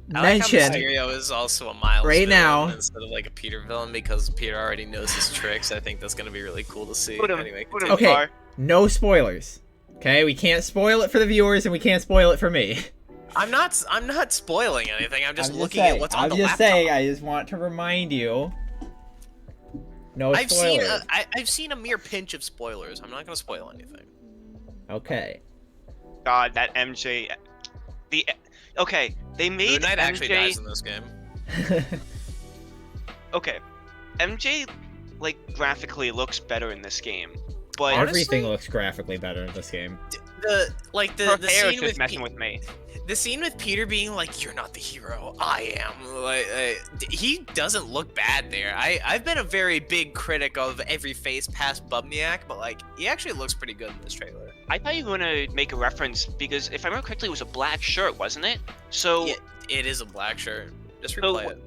Speaker 1: mention
Speaker 2: Mysterio is also a Miles
Speaker 1: right
Speaker 2: villain
Speaker 1: now
Speaker 2: instead of like a Peter villain because Peter already knows his tricks. I think that's gonna be really cool to see.
Speaker 3: Put him,
Speaker 2: Anyway,
Speaker 3: put him
Speaker 1: okay,
Speaker 3: far.
Speaker 1: no spoilers. Okay, we can't spoil it for the viewers and we can't spoil it for me.
Speaker 2: I'm not spoiling anything. I'm just looking at what's on the laptop.
Speaker 1: I just want to remind you. No spoilers.
Speaker 2: I've seen a mere pinch of spoilers. I'm not gonna spoil anything.
Speaker 1: Okay.
Speaker 3: God, that MJ. Okay, they made
Speaker 2: Moon Knight
Speaker 3: MJ
Speaker 2: actually dies in this game.
Speaker 3: Okay, MJ like graphically looks better in this game, but
Speaker 1: everything looks graphically better in this game.
Speaker 3: her
Speaker 2: The
Speaker 3: hair is
Speaker 2: scene
Speaker 3: just messing with me.
Speaker 2: The scene with Peter being like, "You're not the hero, I am." Like, he doesn't look bad there. I've been a very big critic of every face past Bubniak, but like, he actually looks pretty good in this trailer.
Speaker 3: I thought you were gonna make a reference because if I remember correctly, it was a black shirt, wasn't it? So
Speaker 2: Yeah, it is a black shirt. Just replay it.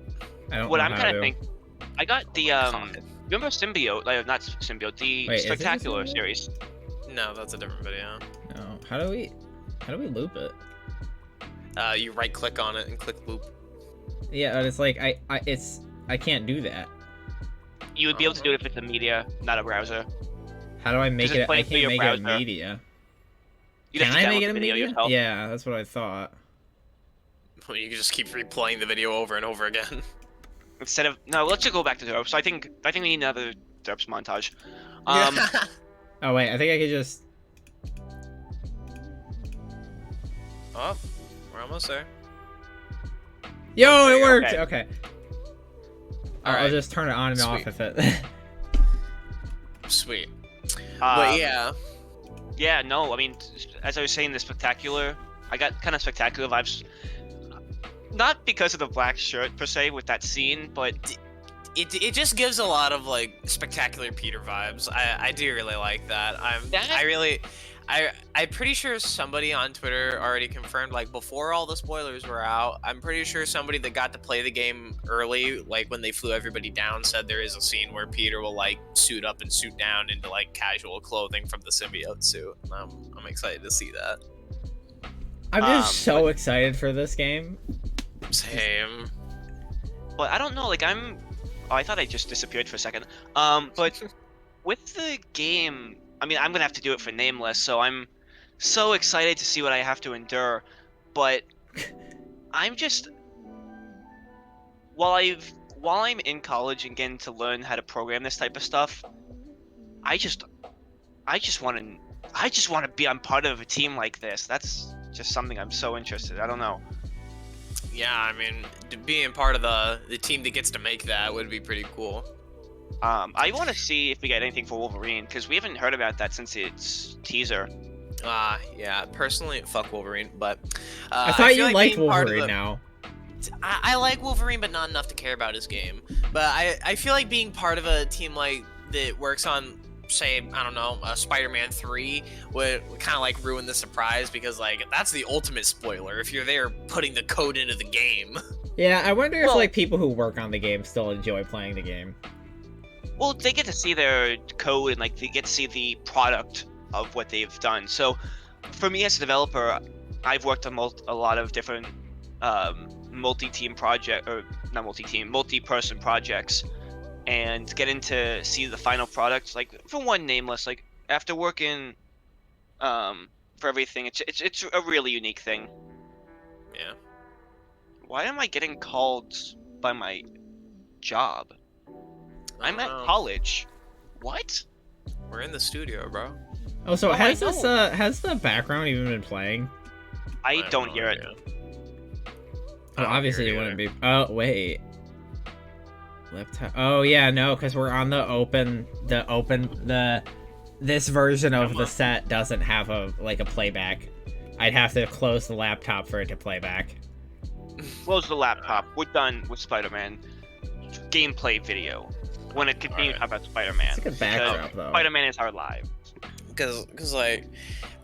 Speaker 1: I don't
Speaker 3: what
Speaker 1: know
Speaker 3: I'm
Speaker 1: how
Speaker 3: kind
Speaker 1: to.
Speaker 3: of thinking, I got the remember Symbiote? Like not Symbiote, the
Speaker 1: Wait,
Speaker 3: Spectacular
Speaker 1: is it a Symbiote?
Speaker 3: series.
Speaker 2: No, that's a different video.
Speaker 1: No. How do we loop it?
Speaker 2: You right click on it and click loop.
Speaker 1: Yeah, but it's like I can't do that.
Speaker 3: You would be able to do it if it's a media, not a browser.
Speaker 1: How do I make it? I
Speaker 3: playing through
Speaker 1: can't
Speaker 3: your
Speaker 1: make it a
Speaker 3: browser.
Speaker 1: media.
Speaker 3: You'd
Speaker 1: Can
Speaker 3: have to
Speaker 1: I make
Speaker 3: download
Speaker 1: it
Speaker 3: the
Speaker 1: a
Speaker 3: video
Speaker 1: media?
Speaker 3: yourself.
Speaker 1: Yeah, that's what I thought.
Speaker 2: Well, you can just keep replaying the video over and over again.
Speaker 3: Instead of let's just go back to derps. I think we need another derps montage.
Speaker 1: Oh wait, I think I could just.
Speaker 2: Oh, we're almost there.
Speaker 1: Yo, it worked.
Speaker 3: Okay.
Speaker 1: Okay. Alright, I'll just turn it on and off if it.
Speaker 2: Sweet. But yeah.
Speaker 3: Yeah, no, I mean, as I was saying, the Spectacular, I got kind of Spectacular vibes. Not because of the black shirt, per se, with that scene, but...
Speaker 2: It just gives a lot of, like, Spectacular Peter vibes. I do really like that. I'm pretty sure somebody on Twitter already confirmed, like, before all the spoilers were out, I'm pretty sure somebody that got to play the game early, like, when they flew everybody down, said there is a scene where Peter will, like, suit up and suit down into, like, casual clothing from the symbiote suit. I'm excited to see that.
Speaker 1: I'm just so excited for this game.
Speaker 2: Same.
Speaker 3: But I don't know, like, I thought I just disappeared for a second. But with the game... I mean, I'm gonna have to do it for Nameless, so I'm so excited to see what I have to endure. But I'm just while I'm in college and getting to learn how to program this type of stuff, I just want to be on part of a team like this. That's just something I'm so interested. I don't know.
Speaker 2: Yeah, I mean, being part of the team that gets to make that would be pretty cool.
Speaker 3: I want to see if we get anything for Wolverine, because we haven't heard about that since its teaser.
Speaker 2: Yeah, personally, fuck Wolverine, but
Speaker 1: I thought you
Speaker 2: like
Speaker 1: liked
Speaker 2: being part of
Speaker 1: Wolverine now.
Speaker 2: I like Wolverine, but not enough to care about his game. But I feel like being part of a team like that works on, say, I don't know, Spider-Man 3 would kind of like ruin the surprise, because like that's the ultimate spoiler if you're there putting the code into the game.
Speaker 1: Yeah, I wonder if like people who work on the game still enjoy playing the game.
Speaker 3: Well, they get to see their code and like they get to see the product of what they've done. So, for me as a developer, I've worked on a lot of different multi-team project, or not multi-team, multi-person projects, and getting to see the final product, like for one nameless, like after working for everything, it's a really unique thing.
Speaker 2: Yeah.
Speaker 3: Why am I getting called by my job? I'm at college. What?
Speaker 2: We're in the studio, bro.
Speaker 1: Oh, so has this has the background even been playing?
Speaker 3: I don't hear it.
Speaker 1: Oh, obviously it wouldn't be. Oh wait. Laptop. Oh yeah, no, because we're on this version of the set doesn't have a playback. I'd have to close the laptop for it to play back.
Speaker 3: Close the laptop. We're done with Spider-Man. Gameplay video. When it continues to talk about Spider-Man.
Speaker 1: It's a good backdrop though.
Speaker 3: Spider-Man is our life.
Speaker 2: Because like,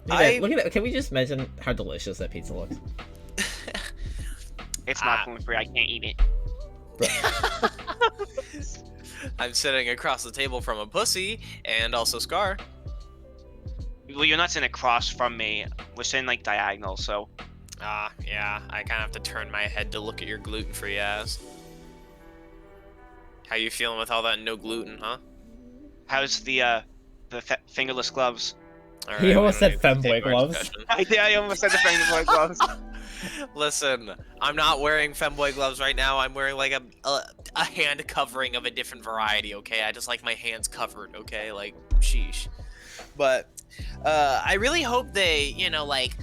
Speaker 1: look at it. Can we just mention how delicious that pizza looks?
Speaker 3: It's not gluten-free. I can't eat it.
Speaker 2: I'm sitting across the table from a pussy, and also Scar.
Speaker 3: Well, you're not sitting across from me. We're sitting like diagonal, so.
Speaker 2: Yeah. I kind of have to turn my head to look at your gluten-free ass. How you feeling with all that no gluten, huh?
Speaker 3: How's the fingerless gloves?
Speaker 2: Right,
Speaker 1: he almost said femboy gloves.
Speaker 3: I almost said the femboy gloves.
Speaker 2: Listen, I'm not wearing femboy gloves right now. I'm wearing like a hand covering of a different variety, okay? I just like my hands covered, okay? Like, sheesh. But I really hope they, like,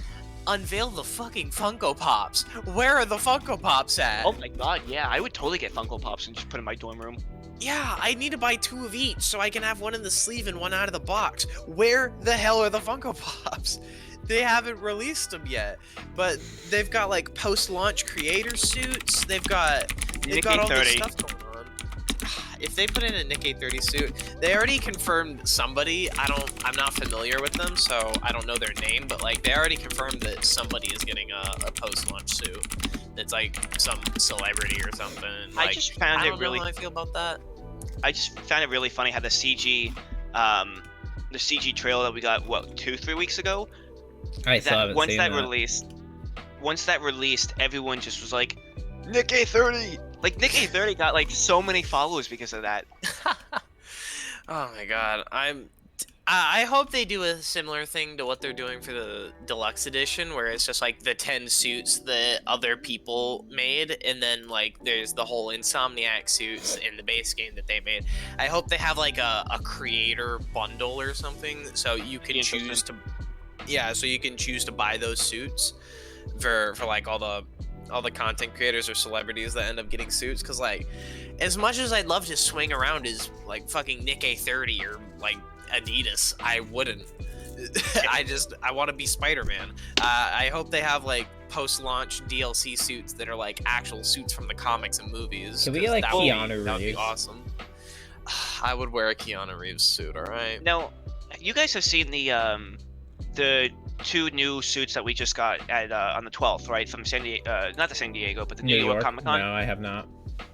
Speaker 2: unveil the fucking Funko Pops. Where are the Funko Pops at?
Speaker 3: Oh my god, yeah. I would totally get Funko Pops and just put in my dorm room.
Speaker 2: Yeah, I need to buy 2 of each so I can have one in the sleeve and one out of the box. Where the hell are the Funko Pops? They haven't released them yet, but they've got like post-launch creator suits. They've got all this stuff going on. If they put in a Nick 830 suit, they already confirmed somebody. I'm not familiar with them, so I don't know their name, but like they already confirmed that somebody is getting a post-launch suit. It's like some celebrity or something. Like,
Speaker 3: I just found it really.
Speaker 2: How I feel about that.
Speaker 3: I just found it really funny how the CG trailer that we got 2-3 weeks ago.
Speaker 1: I still haven't seen that.
Speaker 3: Once that released, everyone just was like, Nick A30. Like Nick A30 got like so many followers because of that.
Speaker 2: Oh my god, I hope they do a similar thing to what they're doing for the deluxe edition, where it's just like the 10 suits that other people made, and then like there's the whole Insomniac suits in the base game that they made. I hope they have like a creator bundle or something, so you can choose to, so you can choose to buy those suits for like all the content creators or celebrities that end up getting suits. Because like, as much as I'd love to swing around as like fucking Nick A30 or like Adidas, I wouldn't. I want to be Spider-Man. I hope they have like post-launch DLC suits that are like actual suits from the comics and movies.
Speaker 1: Can we get like Keanu Reeves?
Speaker 2: That would be awesome. I would wear a Keanu Reeves suit. All right.
Speaker 3: Now, you guys have seen the 2 new suits that we just got at on the 12th, right? From San Diego, not the San Diego, but the New York Comic-Con.
Speaker 1: No, I have not.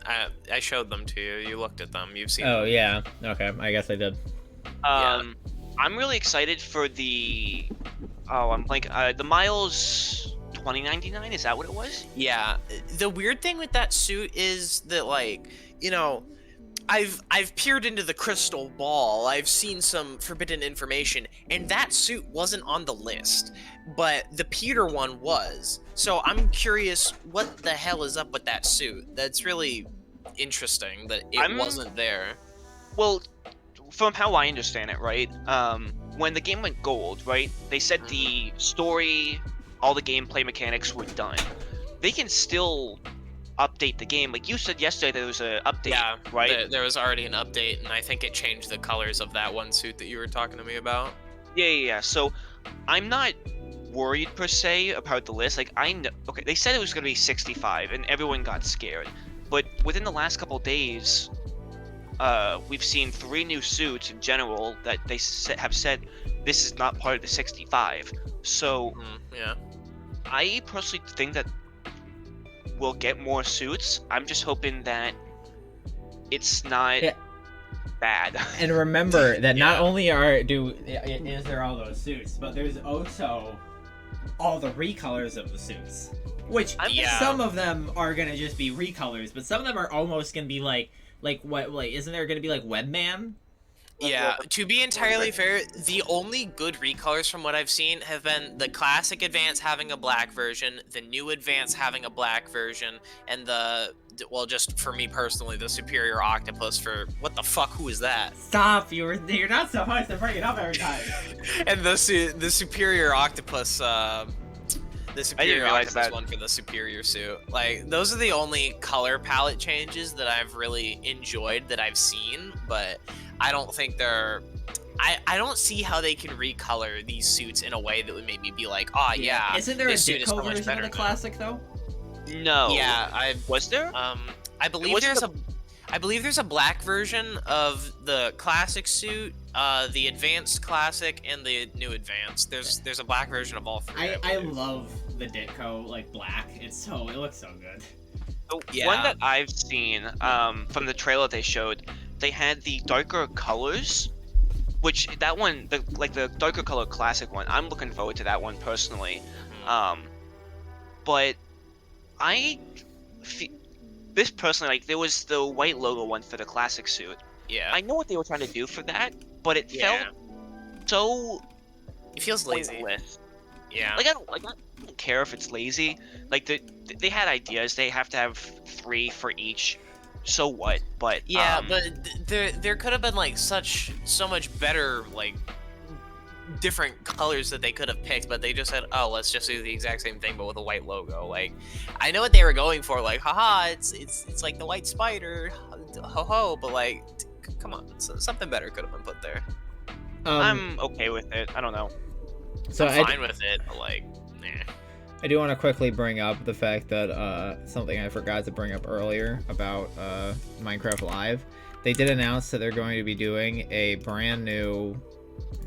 Speaker 2: I showed them to you. You looked at them. You've seen
Speaker 1: them.
Speaker 2: Oh
Speaker 1: yeah. Okay. I guess I did.
Speaker 3: I'm really excited for the. Oh, I'm blanking. The Miles 2099. Is that what it was?
Speaker 2: Yeah. The weird thing with that suit is that, like, I've peered into the crystal ball. I've seen some forbidden information, and that suit wasn't on the list, but the Peter one was. So I'm curious what the hell is up with that suit. That's really interesting that it wasn't there.
Speaker 3: Well, from how I understand it, right? When the game went gold, right? They said the story all the gameplay mechanics were done. They can still update the game. Like you said yesterday, there was an update, right?
Speaker 2: There was already an update, and I think it changed the colors of that one suit that you were talking to me about.
Speaker 3: Yeah. So I'm not worried per se about the list. Like I know, okay, they said it was gonna be 65, and everyone got scared. But within the last couple days, we've seen 3 new suits in general that they have said this is not part of the 65. So
Speaker 2: yeah,
Speaker 3: I personally think that we'll get more suits. I'm just hoping that it's not bad.
Speaker 1: And remember that not only is there all those suits, but there's also all the recolors of the suits. Which some of them are gonna just be recolors, but some of them are almost gonna be like isn't there gonna be like Webman?
Speaker 2: Yeah, to be entirely fair, the only good recolors from what I've seen have been the classic Advance having a black version, the new Advance having a black version, and just for me personally, the Superior Octopus for, what the fuck, who is that?
Speaker 1: Stop, you're not supposed to bring it up every time.
Speaker 2: And the Superior Octopus, the Superior Octopus one for the Superior suit. Like, those are the only color palette changes that I've really enjoyed that I've seen, but I don't think they're... I don't see how they can recolor these suits in a way that would make me be like, oh yeah,
Speaker 1: isn't there a Ditko version of the classic though?
Speaker 3: No.
Speaker 2: Yeah,
Speaker 3: was there?
Speaker 2: I believe there's a black version of the classic suit, the advanced classic, and the new advanced. There's a black version of all 3.
Speaker 1: I love the Ditko like black. It looks so good.
Speaker 3: The one that I've seen from the trailer they showed, they had the darker colors, which that one, the darker color classic one, I'm looking forward to that one personally. But this personally, like, there was the white logo one for the classic suit.
Speaker 2: Yeah.
Speaker 3: I know what they were trying to do for that, but it felt so...
Speaker 2: It feels lazy.
Speaker 3: Pointless.
Speaker 2: Yeah.
Speaker 3: Like, I don't care if it's lazy. Like, they had ideas. They have to have 3 for each. So what? But
Speaker 2: yeah, but there could have been like so much better like different colors that they could have picked, but they just said, oh, let's just do the exact same thing but with a white logo. Like, I know what they were going for, like, haha, it's like the white spider, ho ho, but like, come on, something better could have been put there.
Speaker 3: I'm okay with it. I don't know.
Speaker 1: So
Speaker 2: I'm fine with it, but like,
Speaker 1: I do want to quickly bring up the fact that something I forgot to bring up earlier about Minecraft Live. They did announce that they're going to be doing a brand new...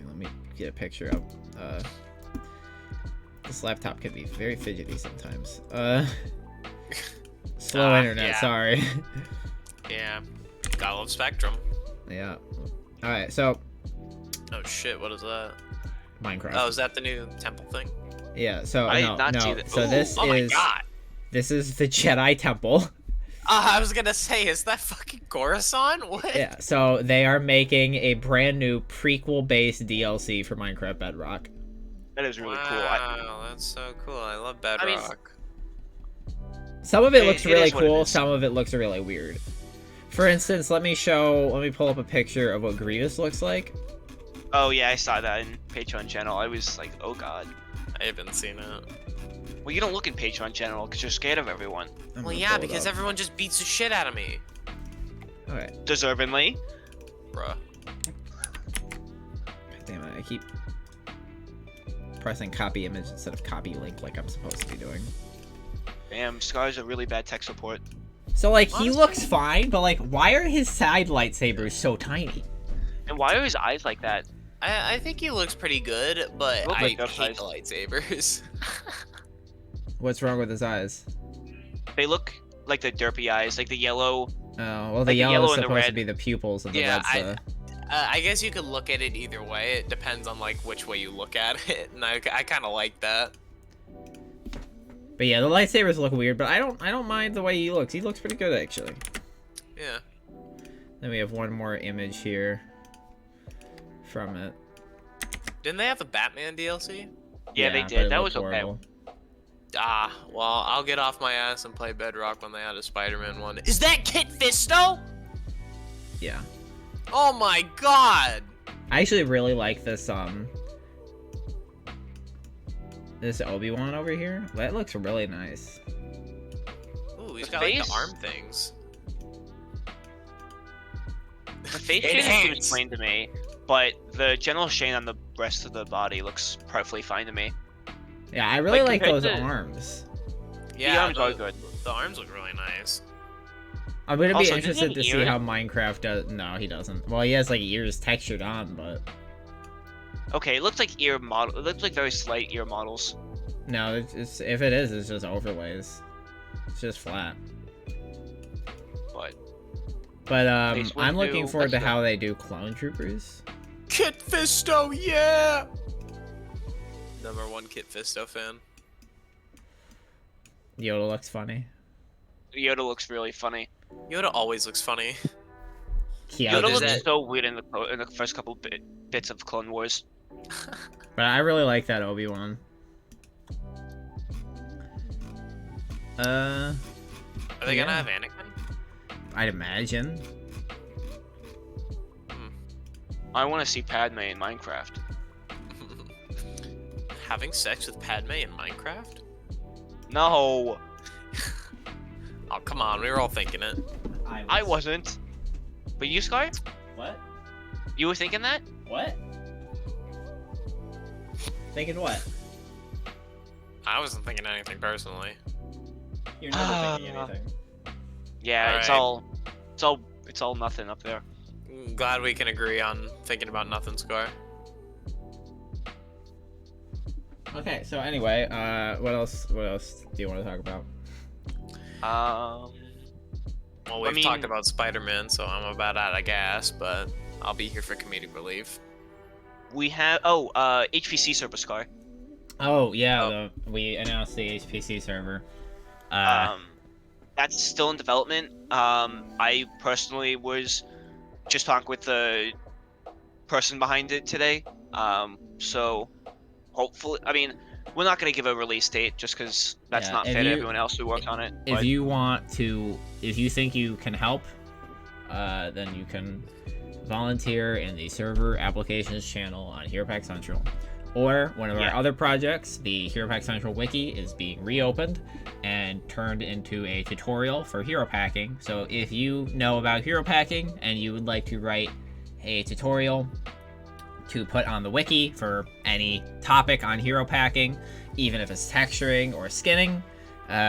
Speaker 1: Let me get a picture up. This laptop can be very fidgety sometimes. Slow internet, sorry.
Speaker 2: Yeah, gotta love Spectrum.
Speaker 1: Yeah. Alright, so...
Speaker 2: Oh shit, what is that?
Speaker 1: Minecraft.
Speaker 2: Oh, is that the new temple thing?
Speaker 1: Yeah, so
Speaker 3: I did not see that.
Speaker 1: So this is the Jedi Temple.
Speaker 2: I was gonna say, is that fucking Coruscant? What?
Speaker 1: Yeah, so they are making a brand new prequel-based DLC for Minecraft Bedrock.
Speaker 3: That is really cool.
Speaker 2: Wow, that's so cool. I love Bedrock.
Speaker 1: Some of it looks really cool, some of it looks really weird. For instance, let me pull up a picture of what Grievous looks like.
Speaker 3: Oh yeah, I saw that in Patreon channel. I was like, oh god.
Speaker 2: I haven't seen it.
Speaker 3: Well, you don't look in Patreon channel because you're scared of everyone.
Speaker 2: Well, yeah, because everyone just beats the shit out of me.
Speaker 1: Alright.
Speaker 3: Deservingly.
Speaker 2: Bruh.
Speaker 1: Damn it, I keep pressing copy image instead of copy link like I'm supposed to be doing.
Speaker 3: Damn, Scar's a really bad tech support.
Speaker 1: So, like, he looks fine, but, like, why are his side lightsabers so tiny?
Speaker 3: And why are his eyes like that?
Speaker 2: I think he looks pretty good, but I hate the lightsabers.
Speaker 1: What's wrong with his eyes?
Speaker 3: They look like the derpy eyes, like the yellow.
Speaker 1: Oh, well, the yellow is supposed to be the pupils of the red.
Speaker 2: I guess you could look at it either way. It depends on like which way you look at it, and I kind of like that.
Speaker 1: But yeah, the lightsabers look weird, but I don't mind the way he looks. He looks pretty good actually.
Speaker 2: Yeah.
Speaker 1: Then we have one more image here from it.
Speaker 2: Didn't they have a Batman DLC?
Speaker 3: Yeah, they did. That was okay.
Speaker 2: Ah, well, I'll get off my ass and play Bedrock when they add a Spider-Man one. Is that Kit Fisto?
Speaker 1: Yeah.
Speaker 2: Oh my god!
Speaker 1: I actually really like this This Obi-Wan over here, that looks really nice.
Speaker 2: Ooh, he's got like the arm things.
Speaker 3: The face shade is explained to me, but the general shade on the rest of the body looks perfectly fine to me.
Speaker 1: Yeah, I really like those arms.
Speaker 2: Yeah,
Speaker 3: the arms are good.
Speaker 2: The arms look really nice.
Speaker 1: I'm gonna be interested to see how Minecraft does. No, he doesn't. Well, he has like ears textured on, but.
Speaker 3: Okay, it looks like ear model. It looks like very slight ear models.
Speaker 1: No, it's if it is, it's just overlays. It's just flat. But I'm looking forward to how they do clone troopers.
Speaker 2: Kit Fisto, yeah. #1 Kit Fisto fan.
Speaker 1: Yoda looks funny.
Speaker 3: Yoda looks really funny.
Speaker 2: Yoda always looks funny.
Speaker 1: Yoda
Speaker 3: looks so weird in the first couple bits of Clone Wars.
Speaker 1: But I really like that Obi-Wan.
Speaker 2: Are they gonna have Anakin?
Speaker 1: I'd imagine.
Speaker 3: I want to see Padme in Minecraft.
Speaker 2: Having sex with Padme in Minecraft?
Speaker 3: No.
Speaker 2: Oh, come on. We were all thinking it.
Speaker 3: I wasn't. But you, Scar?
Speaker 1: What?
Speaker 3: You were thinking that?
Speaker 1: What? Thinking what?
Speaker 2: I wasn't thinking anything personally.
Speaker 1: You're never thinking anything.
Speaker 3: Yeah,
Speaker 2: all
Speaker 3: it's all nothing up there.
Speaker 2: I'm glad we can agree on thinking about nothing, Scar.
Speaker 1: Okay, so anyway, what else do you want to talk about?
Speaker 2: Well, we've talked about Spider-Man, so I'm about out of gas, but I'll be here for comedic relief.
Speaker 3: We have HPC server, Scar.
Speaker 1: Oh yeah, we announced the HPC server.
Speaker 3: That's still in development. I personally was just talking with the person behind it today. So hopefully, I mean, we're not gonna give a release date just because that's not fair to everyone else who worked on it.
Speaker 1: If you think you can help, then you can volunteer in the server applications channel on Heropack Central. Or one of our other projects, the Heropack Central Wiki, is being reopened and turned into a tutorial for hero packing. So if you know about hero packing and you would like to write a tutorial to put on the wiki for any topic on hero packing, even if it's texturing or skinning,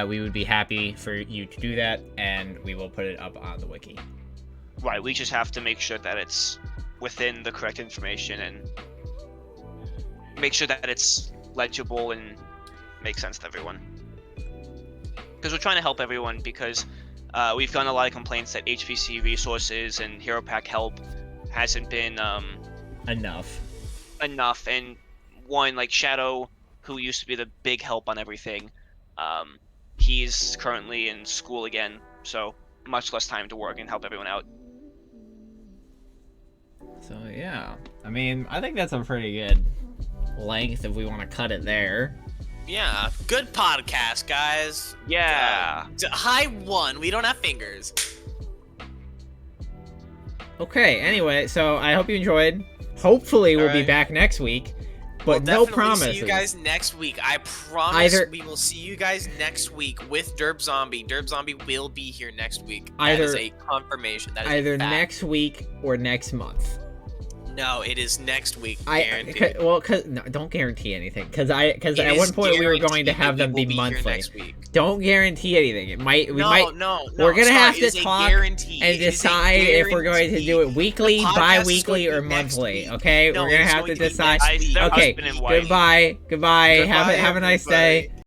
Speaker 1: we would be happy for you to do that, and we will put it up on the wiki.
Speaker 3: Right, we just have to make sure that it's within the correct information and make sure that it's legible and makes sense to everyone. Because we're trying to help everyone, because we've gotten a lot of complaints that HPC resources and Heropack help hasn't been
Speaker 1: enough.
Speaker 3: And one, like Shadow, who used to be the big help on everything, he's currently in school again, so much less time to work and help everyone out.
Speaker 1: So yeah, I mean, I think that's a pretty good length if we want to cut it there.
Speaker 2: Yeah, good podcast, guys.
Speaker 3: Yeah.
Speaker 2: High one. We don't have fingers.
Speaker 1: Okay, anyway, so I hope you enjoyed. Hopefully we'll be back next week, but no promises.
Speaker 2: See you guys next week. I promise we will see you guys next week with Derp Zombie. Derp Zombie will be here next week. That is a confirmation. That is
Speaker 1: either
Speaker 2: a fact.
Speaker 1: Next week or next month.
Speaker 2: No, it is next week. Guaranteed.
Speaker 1: No, don't guarantee anything. Because at one point we were going to have them be monthly. Don't guarantee anything. It might. We're gonna have to talk and decide if we're going to do it weekly, bi-weekly, or monthly. Okay, we're gonna have to decide. Okay, goodbye. Have a nice day.